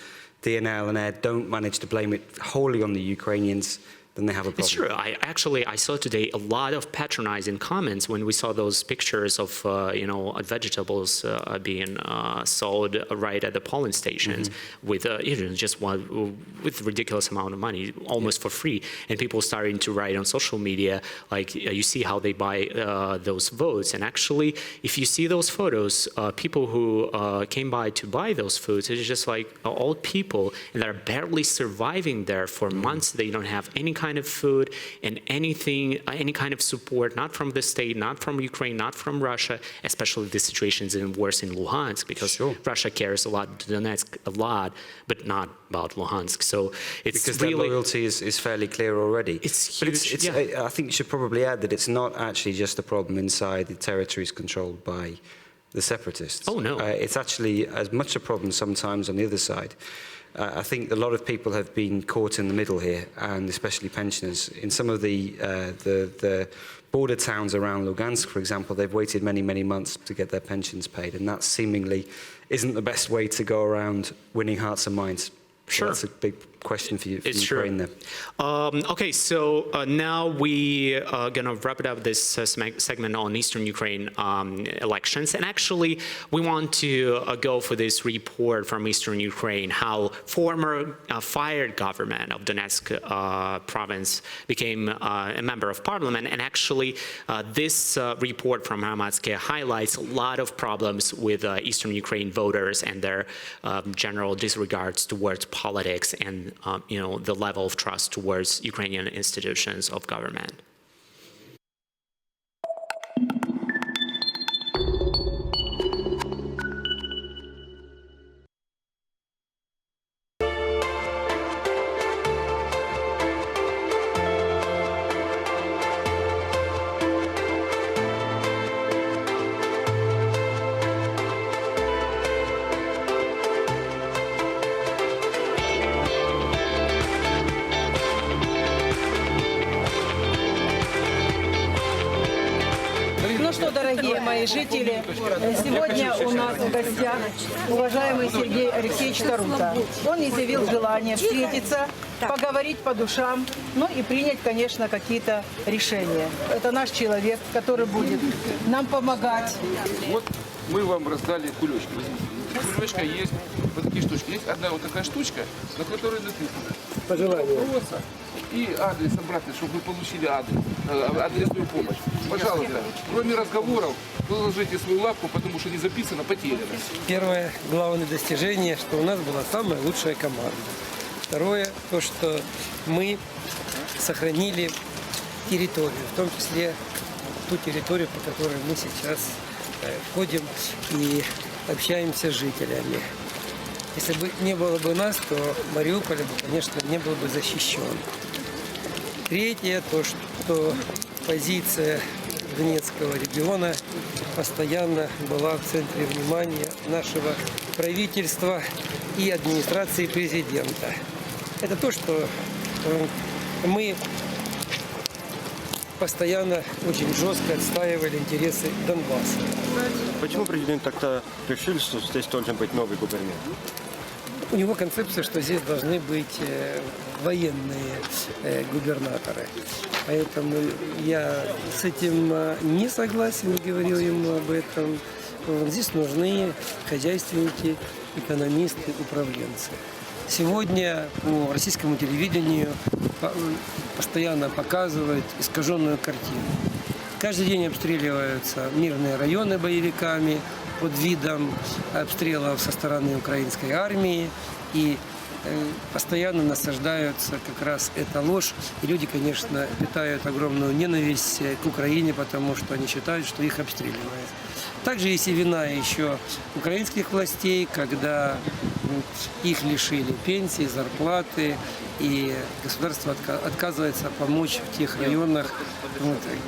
DNR, LNR don't manage to blame it wholly on the Ukrainians, then they have a problem. It's true. I saw today a lot of patronizing comments when we saw those pictures of vegetables being sold right at the polling stations with with ridiculous amount of money, almost for free, and people starting to write on social media like, you see how they buy those votes. And actually, if you see those photos, people who came by to buy those foods, it's just like old people, and they're barely surviving there for months. They don't have any kind of food and any kind of support, not from the state, not from Ukraine, not from Russia, especially the situations worse in Luhansk, because Russia cares a lot, Donetsk a lot, but not about Luhansk. So it's because their loyalty is fairly clear already. It's huge. I think you should probably add that it's not actually just a problem inside the territories controlled by the separatists. Oh, no. It's actually as much a problem sometimes on the other side. I think a lot of people have been caught in the middle here, and especially pensioners. In some of the border towns around Lugansk, for example, they've waited many, many months to get their pensions paid, and that seemingly isn't the best way to go around winning hearts and minds. Sure. So that's a big question for you, for It's Ukraine true. there. Okay, so now we are going to wrap it up this segment on Eastern Ukraine elections. And actually, we want to go for this report from Eastern Ukraine, how former fired government of Donetsk province became a member of parliament. And actually, this report from Hromadske highlights a lot of problems with Eastern Ukraine voters and their general disregards towards politics and the level of trust towards Ukrainian institutions of government. Ну что, дорогие мои жители, сегодня у нас в гостях уважаемый Сергей Алексеевич Тарута. Он изъявил желание встретиться, поговорить по душам, ну и принять, конечно, какие-то решения. Это наш человек, который будет нам помогать. Вот мы вам раздали кулечки. Кулечка есть, вот такие штучки. Есть одна вот такая штучка, на которой написано пожелание. И адрес обратный, чтобы вы получили адресную помощь. Пожалуйста, кроме разговоров, положите свою лапку, потому что не записано, потеряно. Первое, главное достижение, что у нас была самая лучшая команда. Второе, то, что мы сохранили территорию, в том числе ту территорию, по которой мы сейчас ходим и общаемся с жителями. Если бы не было бы нас, то Мариуполь бы, конечно, не был бы защищен. Третье, то, что позиция Донецкого региона постоянно была в центре внимания нашего правительства и администрации президента. Это то, что мы постоянно очень жестко отстаивали интересы Донбасса. Почему президент так-то решил, что здесь должен быть новый губернатор? У него концепция, что здесь должны быть военные губернаторы. Поэтому я с этим не согласен, не говорил ему об этом. Здесь нужны хозяйственники, экономисты, управленцы. Сегодня по российскому телевидению постоянно показывают искаженную картину. Каждый день обстреливаются мирные районы боевиками под видом обстрелов со стороны украинской армии. И постоянно насаждаются как раз эта ложь. И люди, конечно, питают огромную ненависть к Украине, потому что они считают, что их обстреливают. Также есть и вина еще украинских властей, когда их лишили пенсии, зарплаты, и государство отказывается помочь в тех районах,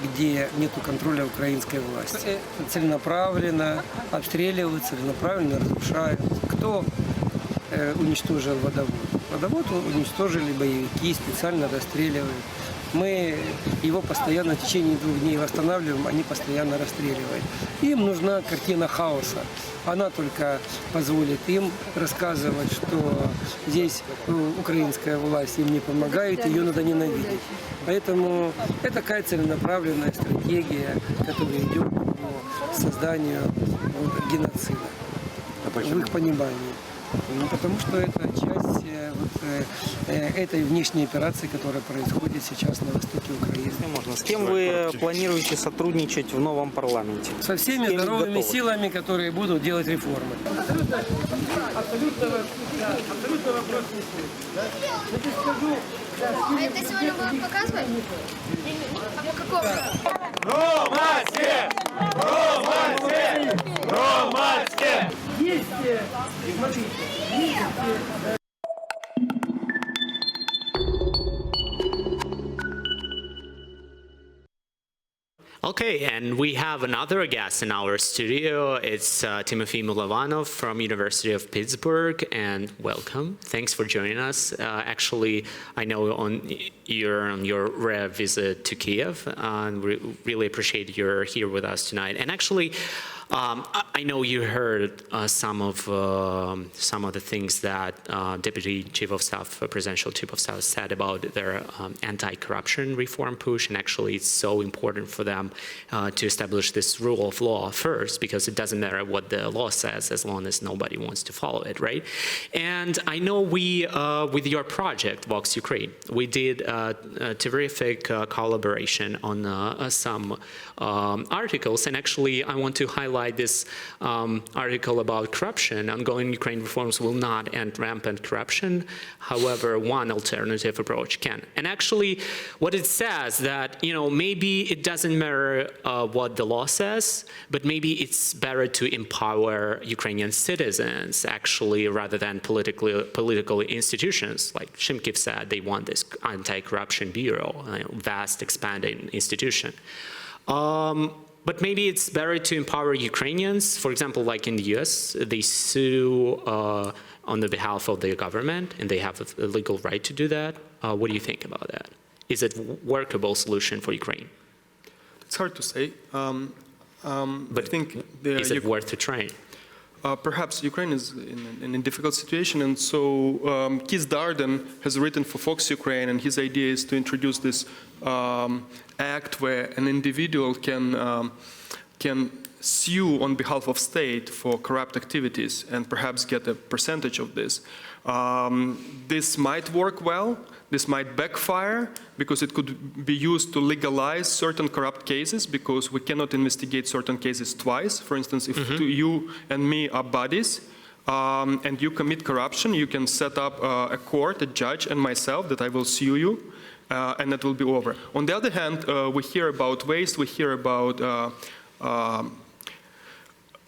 где нет контроля украинской власти. Целенаправленно обстреливают, целенаправленно разрушают. Кто уничтожил водовод? Водовод уничтожили боевики, специально расстреливают. Мы его постоянно в течение 2 дней восстанавливаем, они постоянно расстреливают. Им нужна картина хаоса. Она только позволит им рассказывать, что здесь украинская власть им не помогает, ее надо ненавидеть. Поэтому это такая целенаправленная стратегия, которая идет по созданию геноцида. В их понимании. Потому что это часть этой внешней операции, которая происходит сейчас на востоке Украины. С кем вы планируете сотрудничать в новом парламенте? Со всеми здоровыми силами, которые будут делать реформы. Абсолютно вопрос не стоит. А это сегодня будут показывать? А по какому? Hromadske! Hromadske! Hromadske! Есть, смотрите, есть. Okay, and we have another guest in our studio. It's Tymofiy Mylovanov from University of Pittsburgh, and welcome. Thanks for joining us. Actually, I know you're on your rare visit to Kiev, and we really appreciate you're here with us tonight. And actually, I know you heard some of the things that Deputy Chief of Staff, Presidential Chief of Staff, said about their anti-corruption reform push, and actually it's so important for them to establish this rule of law first, because it doesn't matter what the law says as long as nobody wants to follow it, right? And I know we, with your project, Vox Ukraine, we did a terrific collaboration on some articles, and actually I want to highlight this article about corruption. Ongoing Ukraine reforms will not end rampant corruption. However, one alternative approach can. And actually, what it says that, you know, maybe it doesn't matter what the law says, but maybe it's better to empower Ukrainian citizens, actually, rather than political institutions. Like Shymkiv said, they want this anti-corruption bureau, a vast, expanding institution. But maybe it's better to empower Ukrainians. For example, like in the US, they sue on the behalf of the government, and they have a legal right to do that. What do you think about that? Is it a workable solution for Ukraine? It's hard to say. But I think is it worth to try? Perhaps Ukraine is in a difficult situation, and so Keith Darden has written for Fox Ukraine, and his idea is to introduce this act where an individual can sue on behalf of state for corrupt activities and perhaps get a percentage of this. This might work well. This might backfire because it could be used to legalize certain corrupt cases, because we cannot investigate certain cases twice. For instance, if you and me are buddies and you commit corruption, you can set up a court, a judge, and myself that I will sue you, and that will be over. On the other hand, we hear about waste, we hear about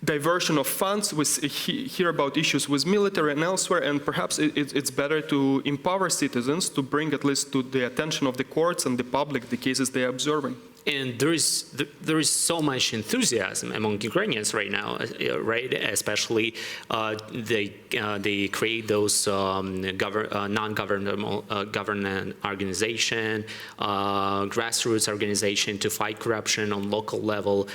diversion of funds, we hear about issues with military and elsewhere, and perhaps it's better to empower citizens to bring at least to the attention of the courts and the public the cases they are observing. And there is so much enthusiasm among Ukrainians right now, right? Especially they create those non-governmental government organization, grassroots organization to fight corruption on local level.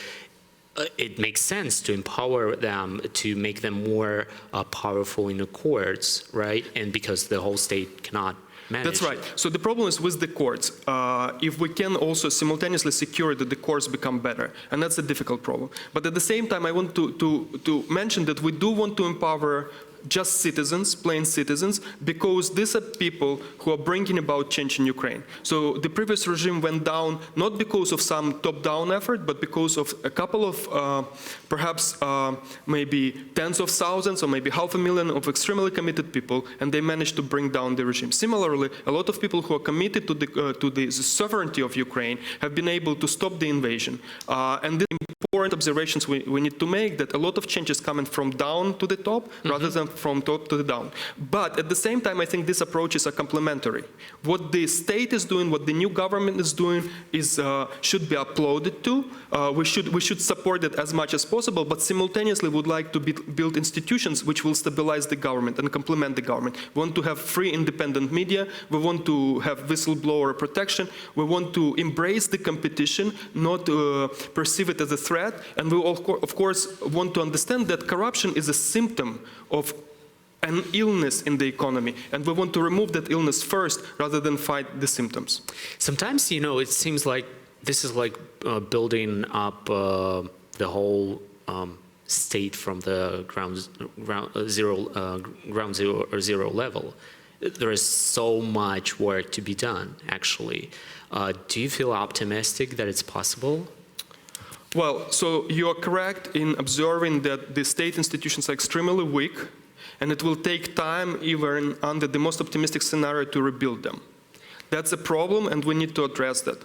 It makes sense to empower them, to make them more powerful in the courts, right? And because the whole state cannot manage. That's right. So the problem is with the courts. If we can also simultaneously secure that the courts become better, and that's a difficult problem. But at the same time, I want to mention that we do want to empower just citizens, plain citizens, because these are people who are bringing about change in Ukraine. So the previous regime went down not because of some top-down effort, but because of a couple of perhaps maybe tens of thousands or maybe 500,000 of extremely committed people, and they managed to bring down the regime. Similarly, a lot of people who are committed to the sovereignty of Ukraine have been able to stop the invasion. And the important observations we need to make, that a lot of change is coming from down to the top rather than from top to the down. But at the same time, I think these approaches are complementary. What the state is doing, what the new government is doing, should be applauded to. We should support it as much as possible, but simultaneously would like to build institutions which will stabilize the government and complement the government. We want to have free, independent media. We want to have whistleblower protection. We want to embrace the competition, not perceive it as a threat. And we, of course, want to understand that corruption is a symptom of an illness in the economy, and we want to remove that illness first rather than fight the symptoms. Sometimes, you know, it seems like this is like building up the whole state from the ground zero level. There is so much work to be done, actually. Do you feel optimistic that it's possible? Well, so you are correct in observing that the state institutions are extremely weak, and it will take time, even under the most optimistic scenario, to rebuild them. That's a problem, and we need to address that.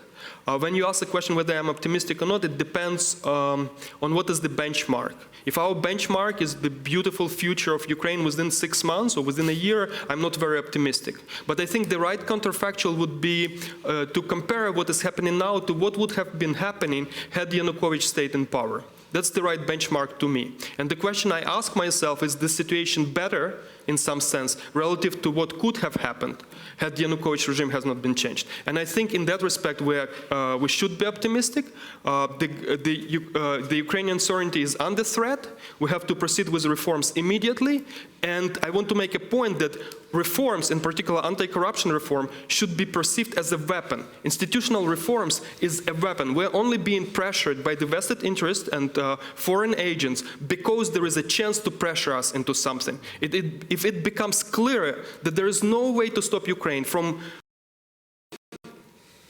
When you ask the question whether I'm optimistic or not, it depends on what is the benchmark. If our benchmark is the beautiful future of Ukraine within 6 months or within a year, I'm not very optimistic. But I think the right counterfactual would be to compare what is happening now to what would have been happening had Yanukovych stayed in power. That's the right benchmark to me. And the question I ask myself, is the situation better in some sense relative to what could have happened had the Yanukovych regime has not been changed? And I think in that respect we should be optimistic. The Ukrainian sovereignty is under threat. We have to proceed with reforms immediately. And I want to make a point that reforms, in particular anti-corruption reform, should be perceived as a weapon. Institutional reforms is a weapon. We're only being pressured by the vested interest and foreign agents because there is a chance to pressure us into something. If it becomes clear that there is no way to stop Ukraine from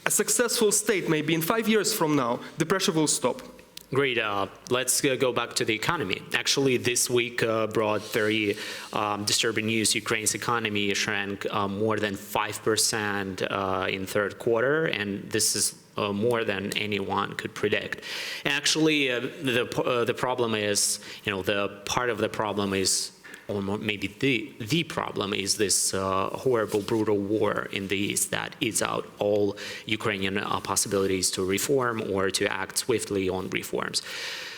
a successful state, maybe in 5 years from now, the pressure will stop. Great. Let's go back to the economy. Actually, this week brought very disturbing news. Ukraine's economy shrank more than 5% in third quarter, and this is more than anyone could predict. Actually, the problem is, the part of the problem is, or maybe the problem is this horrible, brutal war in the East that eats out all Ukrainian possibilities to reform or to act swiftly on reforms.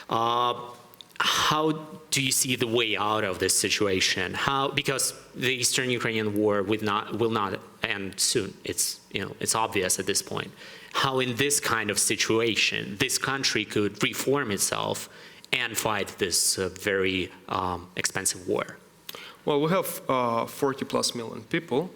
How do you see the way out of this situation? Because the Eastern Ukrainian war will not end soon. It's obvious at this point. How in this kind of situation, this country could reform itself and fight this very expensive war? Well, we have 40+ million people,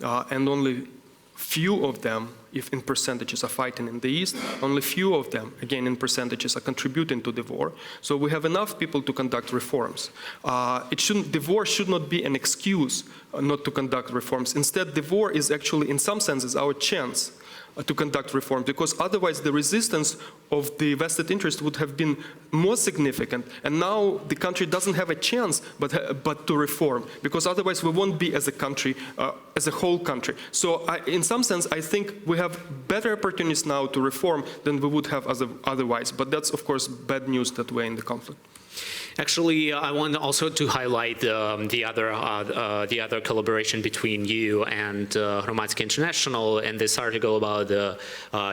and only few of them, if in percentages, are fighting in the East. Only few of them, again in percentages, are contributing to the war. So we have enough people to conduct reforms. The war should not be an excuse not to conduct reforms. Instead, the war is actually, in some senses, our chance to conduct reform, because otherwise the resistance of the vested interest would have been more significant, and now the country doesn't have a chance but to reform, because otherwise we won't be as a country, as a whole country. So in some sense I think we have better opportunities now to reform than we would have otherwise, but that's of course bad news that we're in the conflict. Actually, I want also to highlight the other collaboration between you and Hromadske International and this article about the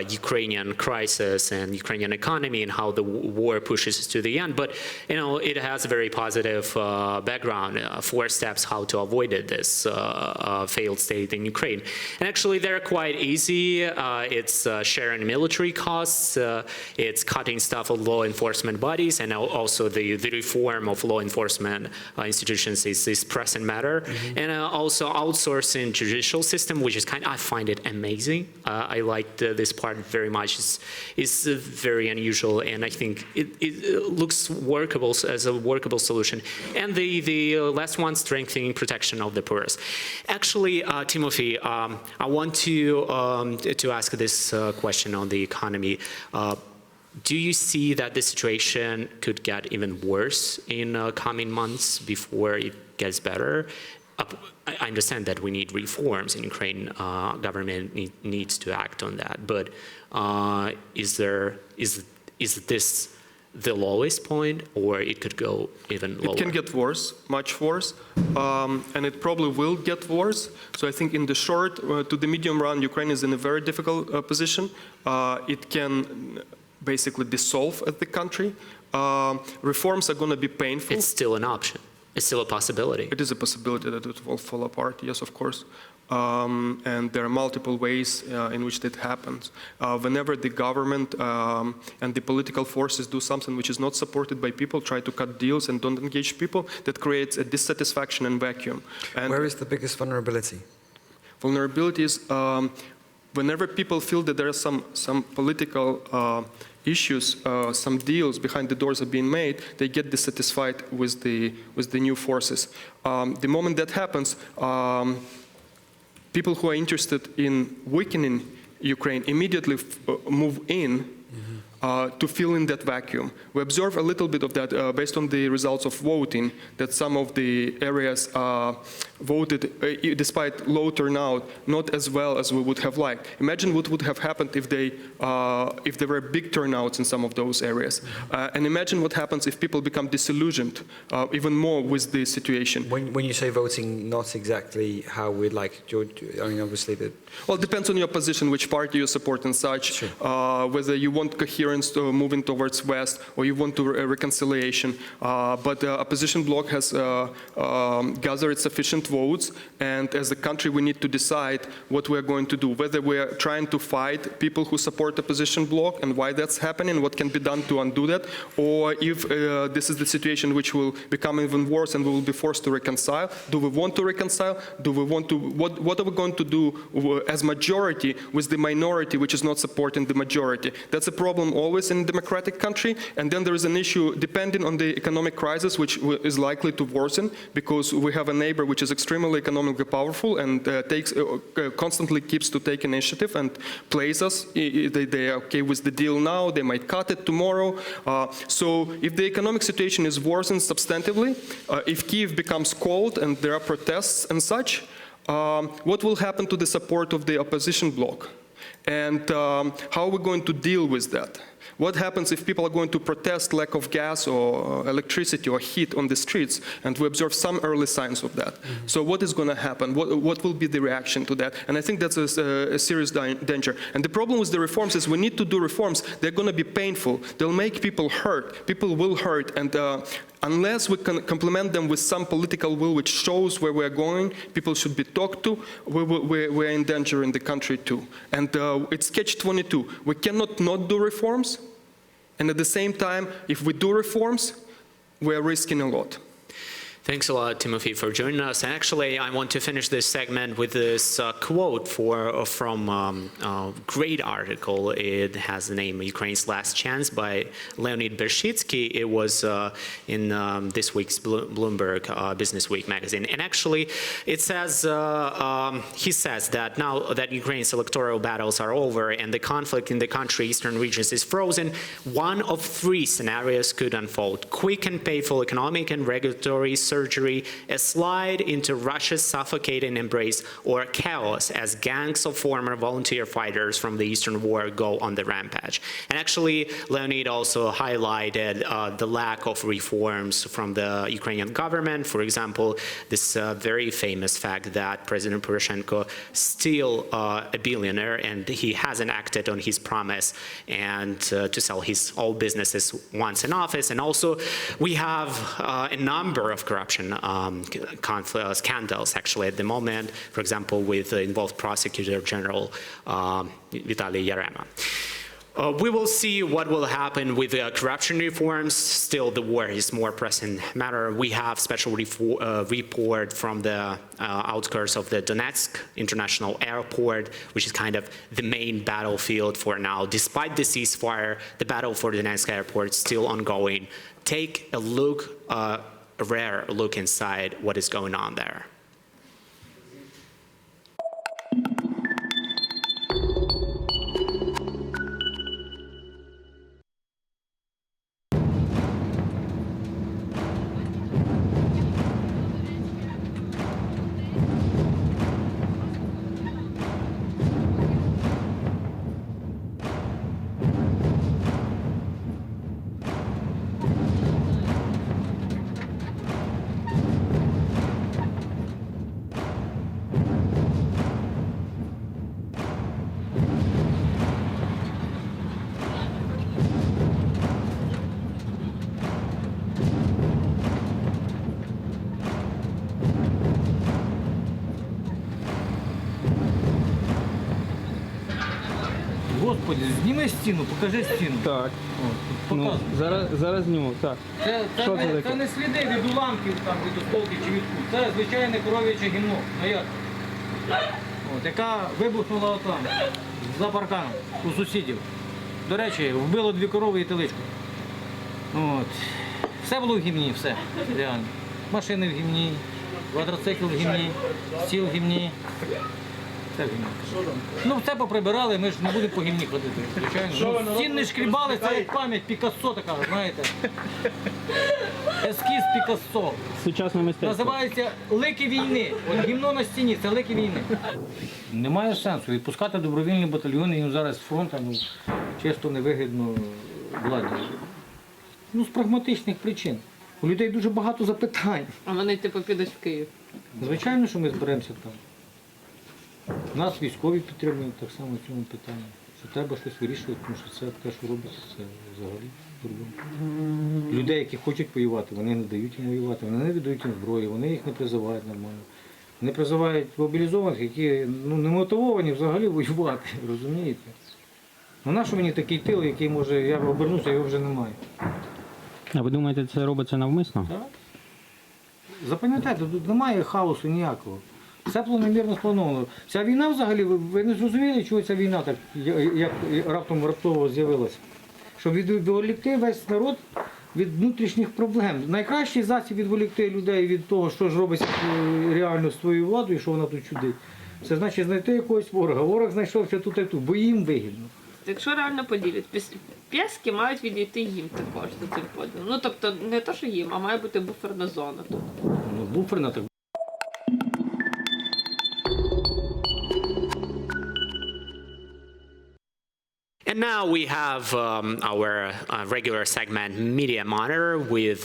Ukrainian crisis and Ukrainian economy and how the war pushes to the end. But it has a very positive background, 4 steps how to avoid this failed state in Ukraine. And actually, they're quite easy. It's sharing military costs. It's cutting staff of law enforcement bodies, and also the reform of law enforcement institutions is pressing matter. And also outsourcing judicial system, which is I find it amazing. I like this part very much. It's very unusual, and I think it looks workable as a workable solution. And the last one, strengthening protection of the poorest. Actually, Tymofiy, I want to ask this question on the economy. Do you see that the situation could get even worse in coming months before it gets better? I understand that we need reforms in Ukraine. Government needs to act on that. But is this the lowest point, or it could go even lower? It can get worse, much worse, and it probably will get worse. So I think in the short to the medium run, Ukraine is in a very difficult position. It can basically dissolve the country. Reforms are going to be painful. It's still an option. It's still a possibility. It is a possibility that it will fall apart, yes, of course. And there are multiple ways in which that happens. Whenever the government and the political forces do something which is not supported by people, try to cut deals and don't engage people, that creates a dissatisfaction and vacuum. And where is the biggest vulnerability? Vulnerability is whenever people feel that there are some political issues, some deals behind the doors are being made, they get dissatisfied with the new forces. The moment that happens, people who are interested in weakening Ukraine immediately move in to fill in that vacuum. We observe a little bit of that based on the results of voting, that some of the areas voted, despite low turnout, not as well as we would have liked. Imagine what would have happened if there were big turnouts in some of those areas. And imagine what happens if people become disillusioned even more with the situation. When you say voting, not exactly how we'd like, George, I mean, obviously that... Well, it depends on your position, which party you support and such, sure. Whether you want coherence to moving towards West or you want to reconciliation. But the opposition bloc has gathered sufficient votes, and as a country we need to decide what we're going to do, whether we're trying to fight people who support the opposition bloc and why that's happening, what can be done to undo that, or if this is the situation which will become even worse and we will be forced to reconcile. Do we want to reconcile? Do we want to, what are we going to do as majority with the minority which is not supporting the majority? That's a problem always in a democratic country, and then there is an issue depending on the economic crisis which is likely to worsen because we have a neighbor which is extremely economically powerful and constantly keeps to take initiative and plays us. They are okay with the deal now, they might cut it tomorrow. So if the economic situation is worsened substantively, if Kyiv becomes cold and there are protests and such, what will happen to the support of the opposition bloc? And how are we going to deal with that? What happens if people are going to protest lack of gas or electricity or heat on the streets? And we observe some early signs of that. Mm-hmm. So what is going to happen? What will be the reaction to that? And I think that's a serious danger. And the problem with the reforms is we need to do reforms. They're going to be painful. They'll make people hurt. People will hurt. And unless we can complement them with some political will which shows where we're going, people should be talked to, we're in danger in the country too. And it's catch-22. We cannot not do reforms, and at the same time, if we do reforms, we're risking a lot. Thanks a lot, Tymofiy, for joining us. And actually, I want to finish this segment with this quote from a great article. It has the name "Ukraine's Last Chance" by Leonid Bershitsky. It was in this week's Bloomberg Business Week magazine. And actually, it says, he says that now that Ukraine's electoral battles are over and the conflict in the country's eastern regions is frozen, one of three scenarios could unfold: quick and painful economic and regulatory surgery, a slide into Russia's suffocating embrace, or chaos as gangs of former volunteer fighters from the Eastern War go on the rampage. And actually, Leonid also highlighted the lack of reforms from the Ukrainian government. For example, this very famous fact that President Poroshenko is still a billionaire and he hasn't acted on his promise and to sell his all businesses once in office. And also, we have a number of corruption scandals actually at the moment, for example, with the involved Prosecutor General Vitaly Yarema. We will see what will happen with the corruption reforms. Still, the war is more pressing matter. We have special report from the outskirts of the Donetsk International Airport, which is kind of the main battlefield for now. Despite the ceasefire, the battle for the Donetsk Airport is still ongoing. Take a look, a rare look inside what is going on there. Господи, зніми стіну, покажи стіну. Так. Ну, зараз зніму. Так. Це не сліди від уламків, там, від осколків чи від куль. Це звичайне коров'яче гімно. Ну як? От, яка вибухнула отам, за парканом, у сусідів. До речі, вбило 2 корови і теличку. От. Все було в гімні, все, реально. Машини в гімні, квадроцикл в гімні, стіл в гімні. Це гімно. Ну, все поприбирали, ми ж не будемо по гімні ходити, звичайно. Ну, стін не шкрібали, це як пам'ять Пікассо така, знаєте. Ескіз Пікассо. Сучасне мистецтво. Називається «Лики війни». От гімно на стіні – це «Лики війни». Немає сенсу відпускати добровільні батальйони, їм зараз з фронту, ну, чисто невигідно владі. Ну, з прагматичних причин. У людей дуже багато запитань. А вони типу підуть в Київ? Звичайно, що ми зберемося там. Нас військові підтримують так само в цьому питанні. Що треба щось вирішувати, тому що це те, що робиться, це взагалі дурно. Людей, які хочуть воювати, вони не дають їм воювати, вони не віддають їм зброю, вони їх не призивають нормально. Вони призивають мобілізованих, які не мотивовані взагалі воювати, розумієте? Ну нащо мені такий тил, який може, я обернуся, його вже немає. А ви думаєте, це робиться навмисно? Так. Запам'ятайте, тут немає хаосу ніякого. Все планомірно сплановано. Ця війна взагалі, ви не зрозуміли, чого ця війна так як раптово з'явилася? Щоб відволікти весь народ від внутрішніх проблем. Найкращий засіб відволікти людей від того, що ж робиться реально з твоєю владою, що вона тут чудить. Це значить знайти якогось ворога. Ворог знайшовся тут і тут, бо їм вигідно. Якщо реально поділять, пєски мають відійти їм також за цим поділом. Ну тобто не те, що їм, а має бути буферна зона тут. Ну, буферна так. And now we have our regular segment Media Monitor with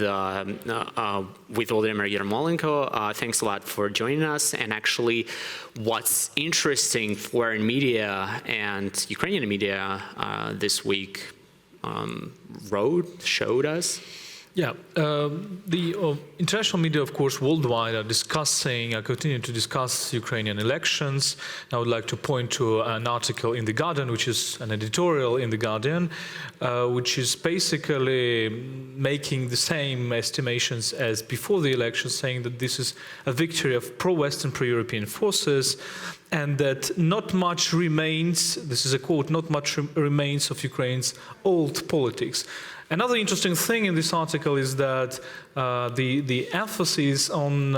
Dmytro Shymkiv. Thanks a lot for joining us. And actually, what's interesting foreign media and Ukrainian media this week showed us. Yeah, the international media, of course, worldwide are continuing to discuss Ukrainian elections. I would like to point to an article in The Guardian, which is an editorial in The Guardian, which is basically making the same estimations as before the election, saying that this is a victory of pro-Western, pro-European forces, and that not much remains, this is a quote, not much remains of Ukraine's old politics. Another interesting thing in this article is that the emphasis on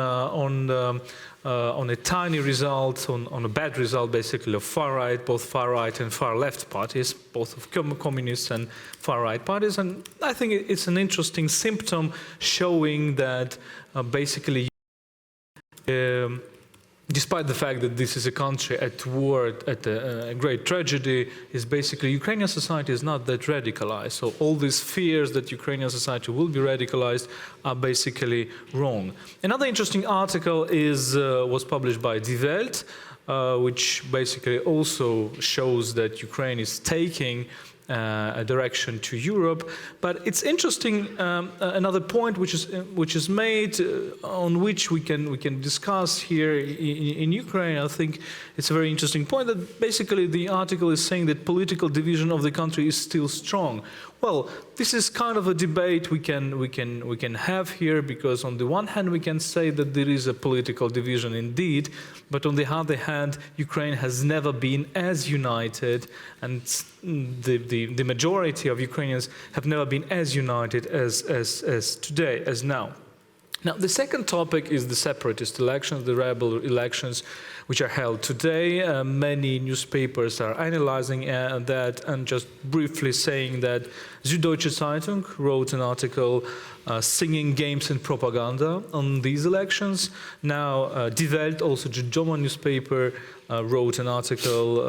a tiny result, on a bad result, basically, of far-right, both far-right and far-left parties, both of communists and far-right parties. And I think it's an interesting symptom showing that basically despite the fact that this is a country at war, at a great tragedy, is basically Ukrainian society is not that radicalized. So all these fears that Ukrainian society will be radicalized are basically wrong. Another interesting article was published by Die Welt, which basically also shows that Ukraine is taking a direction to Europe. But it's interesting, another point which is made on which we can discuss here in Ukraine. I think it's a very interesting point that basically the article is saying that political division of the country is still strong. Well, this is kind of a debate we can have here, because on the one hand we can say that there is a political division indeed, but on the other hand Ukraine has never been as united, and the majority of Ukrainians have never been as united as today, as now. Now, the second topic is the separatist elections, the rebel elections, which are held today. Many newspapers are analyzing that, and just briefly saying that Süddeutsche Zeitung wrote an article singing games and propaganda on these elections. Now, Die Welt, also the German newspaper, wrote an article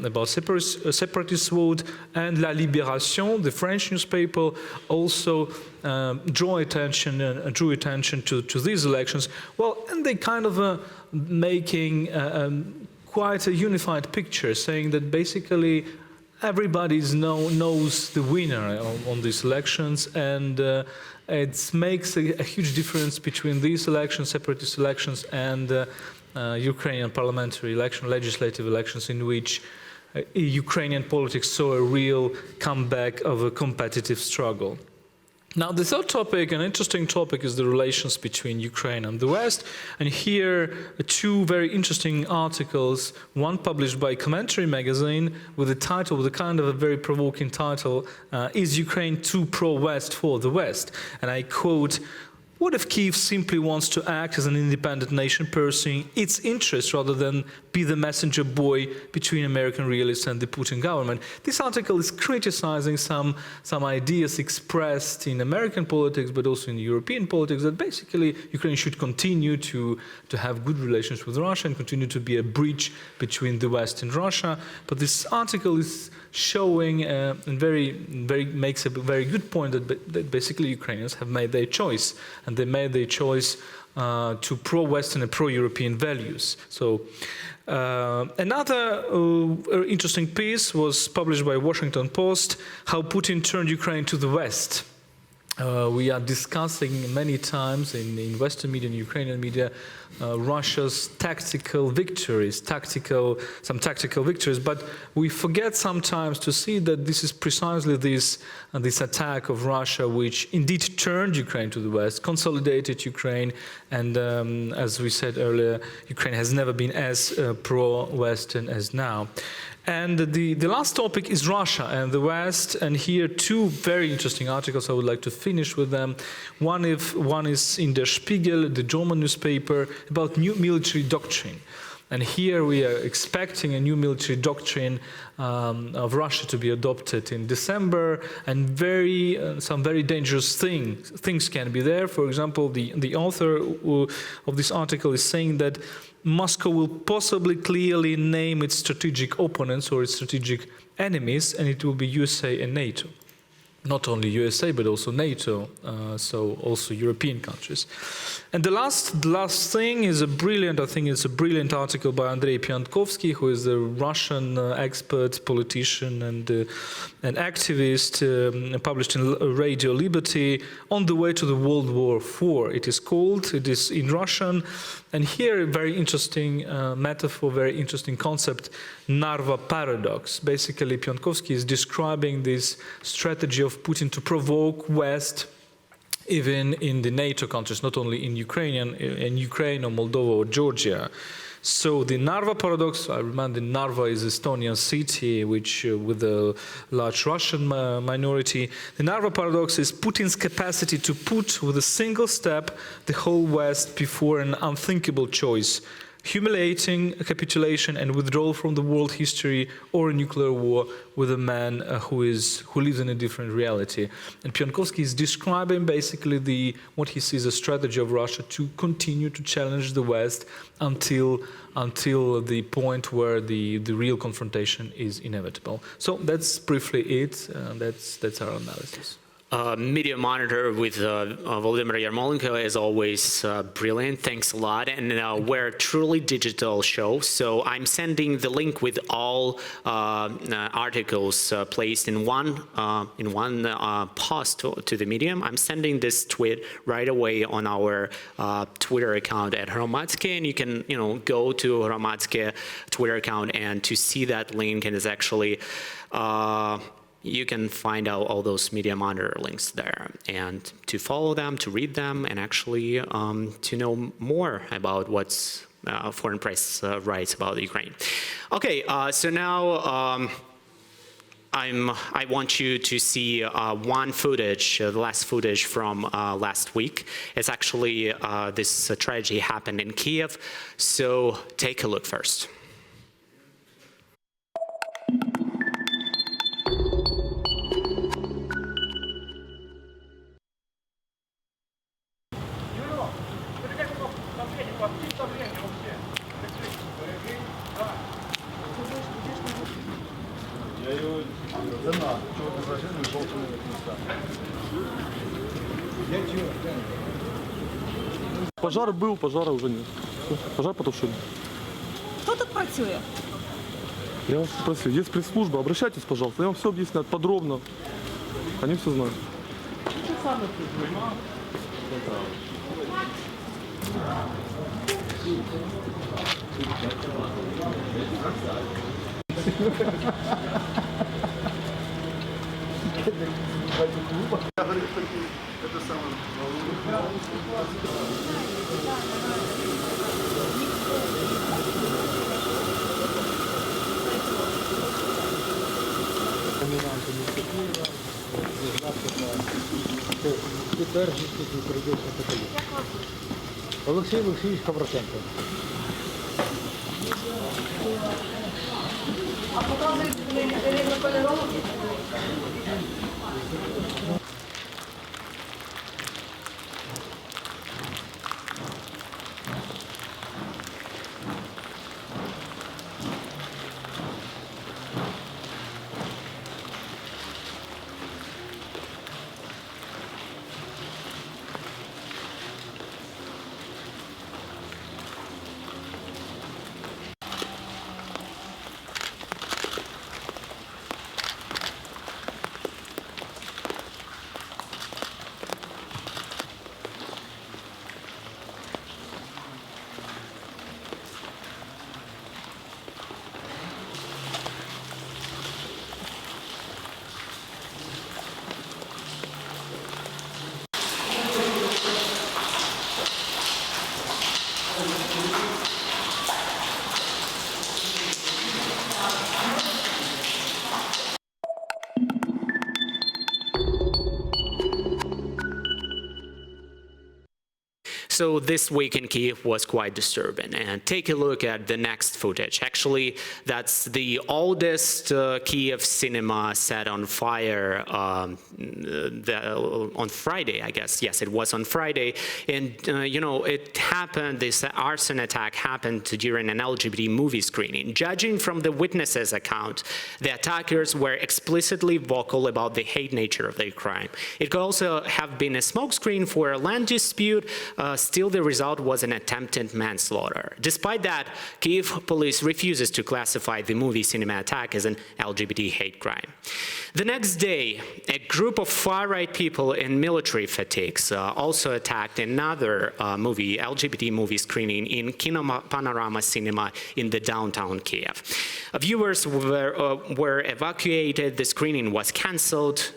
about separatist vote, and La Libération, the French newspaper, also drew attention to these elections. Well, and they kind of making quite a unified picture, saying that basically everybody knows the winner on these elections, and it makes a huge difference between these elections, separatist elections, and Ukrainian parliamentary election, legislative elections, in which Ukrainian politics saw a real comeback of a competitive struggle. Now, the third topic, an interesting topic, is the relations between Ukraine and the West. And here, two very interesting articles, one published by Commentary magazine with the title, with a kind of a very provoking title, Is Ukraine too pro-West for the West? And I quote, what if Kyiv simply wants to act as an independent nation pursuing its interests rather than be the messenger boy between American realists and the Putin government? This article is criticizing some ideas expressed in American politics, but also in European politics, that basically Ukraine should continue to have good relations with Russia and continue to be a bridge between the West and Russia. But this article is showing and makes a very good point that basically Ukrainians have made their choice, and they made their choice to pro-Western and pro-European values. So another interesting piece was published by Washington Post, how Putin turned Ukraine to the West. We are discussing many times in Western media and Ukrainian media Russia's tactical victories, some tactical victories, but we forget sometimes to see that this is precisely this attack of Russia which indeed turned Ukraine to the West, consolidated Ukraine, and as we said earlier, Ukraine has never been as pro-Western as now. And the last topic is Russia and the West, and here two very interesting articles. I would like to finish with them. One is in Der Spiegel, the German newspaper, about new military doctrine. And here we are expecting a new military doctrine of Russia to be adopted in December, and some very dangerous things can be there. For example, the author of this article is saying that Moscow will possibly clearly name its strategic opponents or its strategic enemies, and it will be USA and NATO. Not only USA, but also NATO, so also European countries. And the last thing is I think it's a brilliant article by Andrei Piantkovsky, who is a Russian expert, politician, and activist, published in Radio Liberty, On the Way to the World War IV. It is in Russian, and here a very interesting metaphor, very interesting concept, Narva paradox. Basically, Piantkovsky is describing this strategy of Putin to provoke West, even in the NATO countries, not only in Ukraine or Moldova or Georgia. So the Narva paradox, I remember Narva is an Estonian city which with a large Russian minority. The Narva paradox is Putin's capacity to put with a single step the whole West before an unthinkable choice, humiliating a capitulation and withdrawal from the world history or a nuclear war with a man who lives in a different reality. And Piantkovsky is describing basically what he sees as a strategy of Russia to continue to challenge the West until the point where the real confrontation is inevitable. So that's briefly it. That's our analysis. Media Monitor with Volodymyr Yarmolenko is always brilliant. Thanks a lot. And we're a truly digital show, so I'm sending the link with all articles placed in one post to the Medium. I'm sending this tweet right away on our Twitter account at Hromadske, and you can go to Hromadske Twitter account and to see that link, and it's actually you can find out all those Media Monitor links there, and to follow them, to read them, and actually to know more about what's foreign press writes about Ukraine. Okay, so now I want you to see one footage, the last footage from last week. It's actually this tragedy happened in Kyiv, so take a look first. Пожар был, пожара уже нет. Пожар потушили. Кто тут працює? Я вас спросил, есть пресс-служба, обращайтесь, пожалуйста, я вам все объясню подробно. Они все знают. Олексій Олексійович Ковротенко. А показують різнокольорову? So this week in Kyiv was quite disturbing. And take a look at the next footage. Actually, that's the oldest Kyiv cinema set on fire on Friday, I guess. Yes, it was on Friday. And, you know, it happened, this arson attack happened during an LGBT movie screening. Judging from the witnesses' account, the attackers were explicitly vocal about the hate nature of their crime. It could also have been a smokescreen for a land dispute. Still, the result was an attempted manslaughter. Despite that, Kyiv police refuses to classify the movie cinema attack as an LGBT hate crime. The next day, a group of far-right people in military fatigues also attacked another LGBT movie screening in Kino Panorama Cinema in the downtown Kyiv. Viewers were evacuated, the screening was cancelled.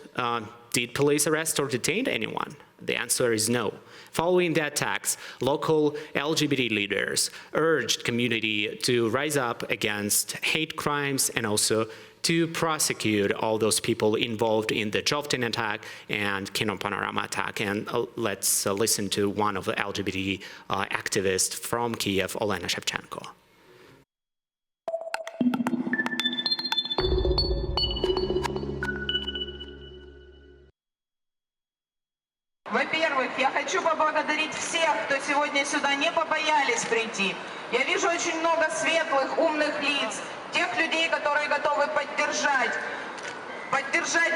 Did police arrest or detain anyone? The answer is no. Following the attacks, local LGBT leaders urged community to rise up against hate crimes and also to prosecute all those people involved in the Jovtin attack and Kino Panorama attack. And let's listen to one of the LGBT activists from Kyiv, Olena Shevchenko. Во-первых, я хочу поблагодарить всех, кто сегодня сюда не побоялись прийти. Я вижу очень много светлых, умных лиц, тех людей, которые готовы поддержать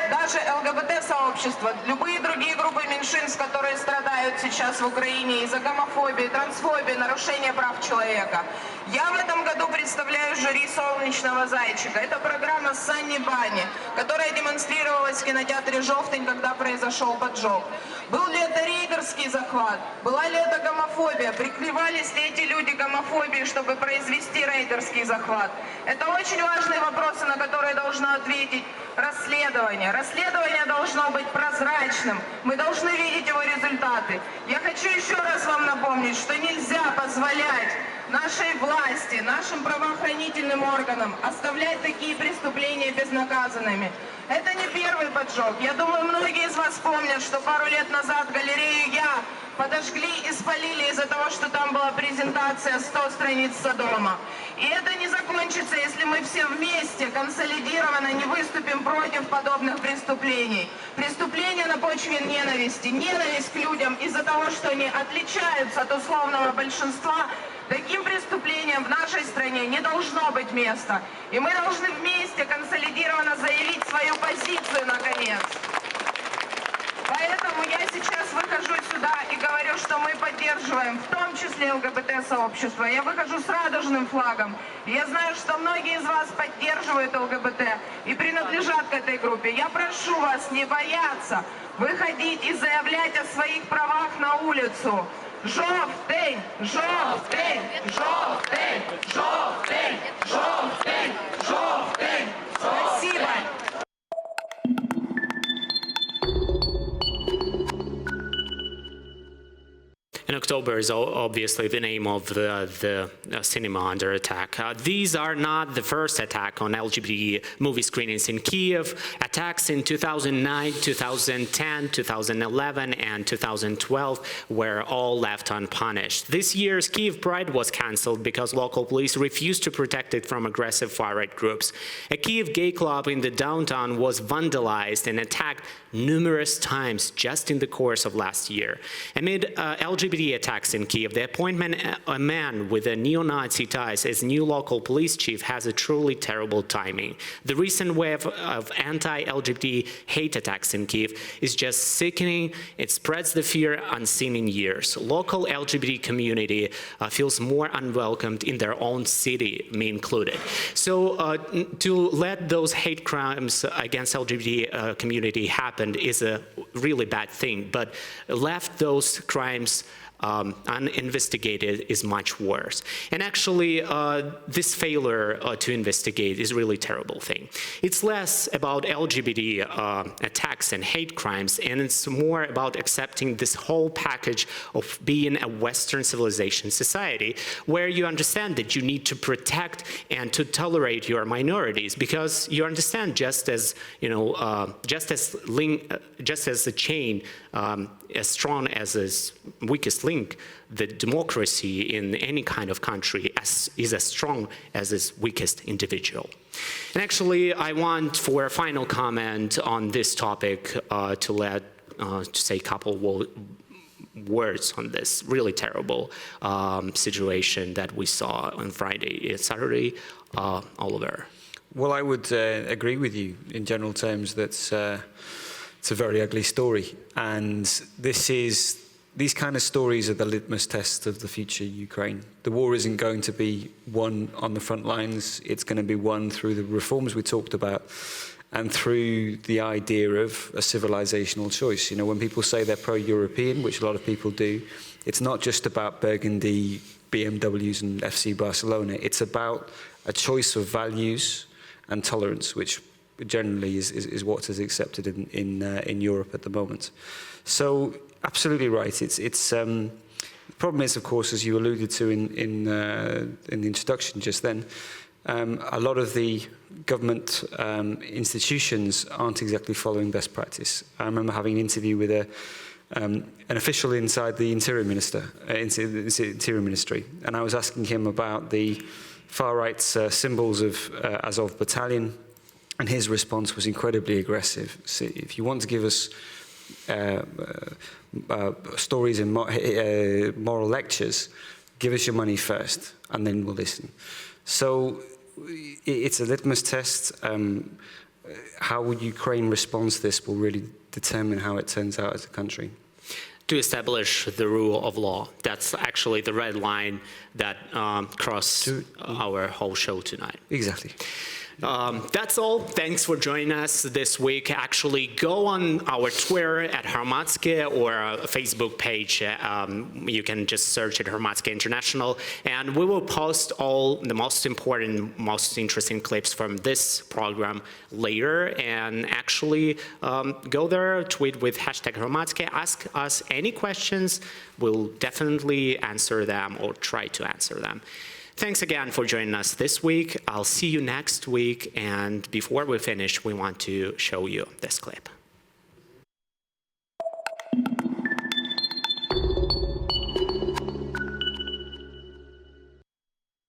даже ЛГБТ-сообщество, любые другие группы меньшинств, которые страдают сейчас в Украине из-за гомофобии, трансфобии, нарушения прав человека. Я в этом году представляю жюри «Солнечного зайчика». Это программа Санни Бани, которая демонстрировалась в кинотеатре «Жовтень», когда произошел поджог. Был ли это рейдерский захват? Была ли это гомофобия? Прикрывались ли эти люди гомофобией, чтобы произвести рейдерский захват? Это очень важные вопросы, на которые должно ответить расследование. Расследование должно быть прозрачным. Мы должны видеть его результаты. Я хочу еще раз вам напомнить, что нельзя позволять нашей власти, нашим правоохранительным органам оставлять такие преступления безнаказанными. Это не первый поджог. Я думаю, многие из вас помнят, что пару лет назад галерею «Я» подожгли и спалили из-за того, что там была презентация 100 страниц Содома. И это не закончится, если мы все вместе, консолидированно не выступим против подобных преступлений. Преступления на почве ненависти, ненависть к людям из-за того, что они отличаются от условного большинства. Таким преступлениям в нашей стране не должно быть места. И мы должны вместе консолидированно заявить свою позицию, наконец. Поэтому я сейчас выхожу сюда и говорю, что мы поддерживаем, в том числе ЛГБТ-сообщество. Я выхожу с радужным флагом. И я знаю, что многие из вас поддерживают ЛГБТ и принадлежат к этой группе. Я прошу вас не бояться выходить и заявлять о своих правах на улицу. Жовтень! Жовтень! Жовтень! Жовтень! Жовтень! Жовтень! Спасибо! And October is obviously the name of the cinema under attack. These are not the first attack on LGBT movie screenings in Kiev. Attacks in 2009, 2010, 2011, and 2012 were all left unpunished. This year's Kiev Pride was cancelled because local police refused to protect it from aggressive far-right groups. A Kiev gay club in the downtown was vandalized and attacked numerous times just in the course of last year. Amid LGBT attacks in Kiev, the appointment of a man with a neo-Nazi ties as new local police chief has a truly terrible timing. The recent wave of anti-LGBT hate attacks in Kiev is just sickening. It spreads the fear unseen in years. Local LGBT community feels more unwelcomed in their own city, me included. So to let those hate crimes against LGBT community happen is a really bad thing, but left those crimes uninvestigated is much worse. And actually, this failure to investigate is really a terrible thing. It's less about LGBT attacks and hate crimes, and it's more about accepting this whole package of being a Western civilization society, where you understand that you need to protect and to tolerate your minorities, because you understand just as just as the chain as strong as its weakest link, the democracy in any kind of country is as strong as its weakest individual. And actually, I want, for a final comment on this topic, to say a couple words on this really terrible situation that we saw on Friday and Saturday. Oliver. Well, I would agree with you in general terms that it's a very ugly story, and these kind of stories are the litmus test of the future Ukraine. The war isn't going to be won on the front lines. It's going to be won through the reforms we talked about and through the idea of a civilizational choice. You know, when people say they're pro-European, which a lot of people do, it's not just about Burgundy, BMWs and FC Barcelona. It's about a choice of values and tolerance, which generally is what is accepted in Europe at the moment. So absolutely right. The problem is, of course, as you alluded to in the introduction just then, a lot of the government institutions aren't exactly following best practice. I remember having an interview with an official inside the Interior Ministry, and I was asking him about the far-right symbols of Azov Battalion, and his response was incredibly aggressive. So if you want to give us stories and moral lectures, give us your money first, and then we'll listen. So it's a litmus test. How Ukraine responds to this will really determine how it turns out as a country. To establish the rule of law. That's actually the red line that crossed our whole show tonight. Exactly. That's all. Thanks for joining us this week. Actually, go on our Twitter at Hromadske or Facebook page. You can just search at Hromadske International, and we will post all the most important, most interesting clips from this program later. And actually, go there, tweet with #Hromadske, ask us any questions. We'll definitely answer them or try to answer them. Thanks again for joining us this week. I'll see you next week. And before we finish, we want to show you this clip.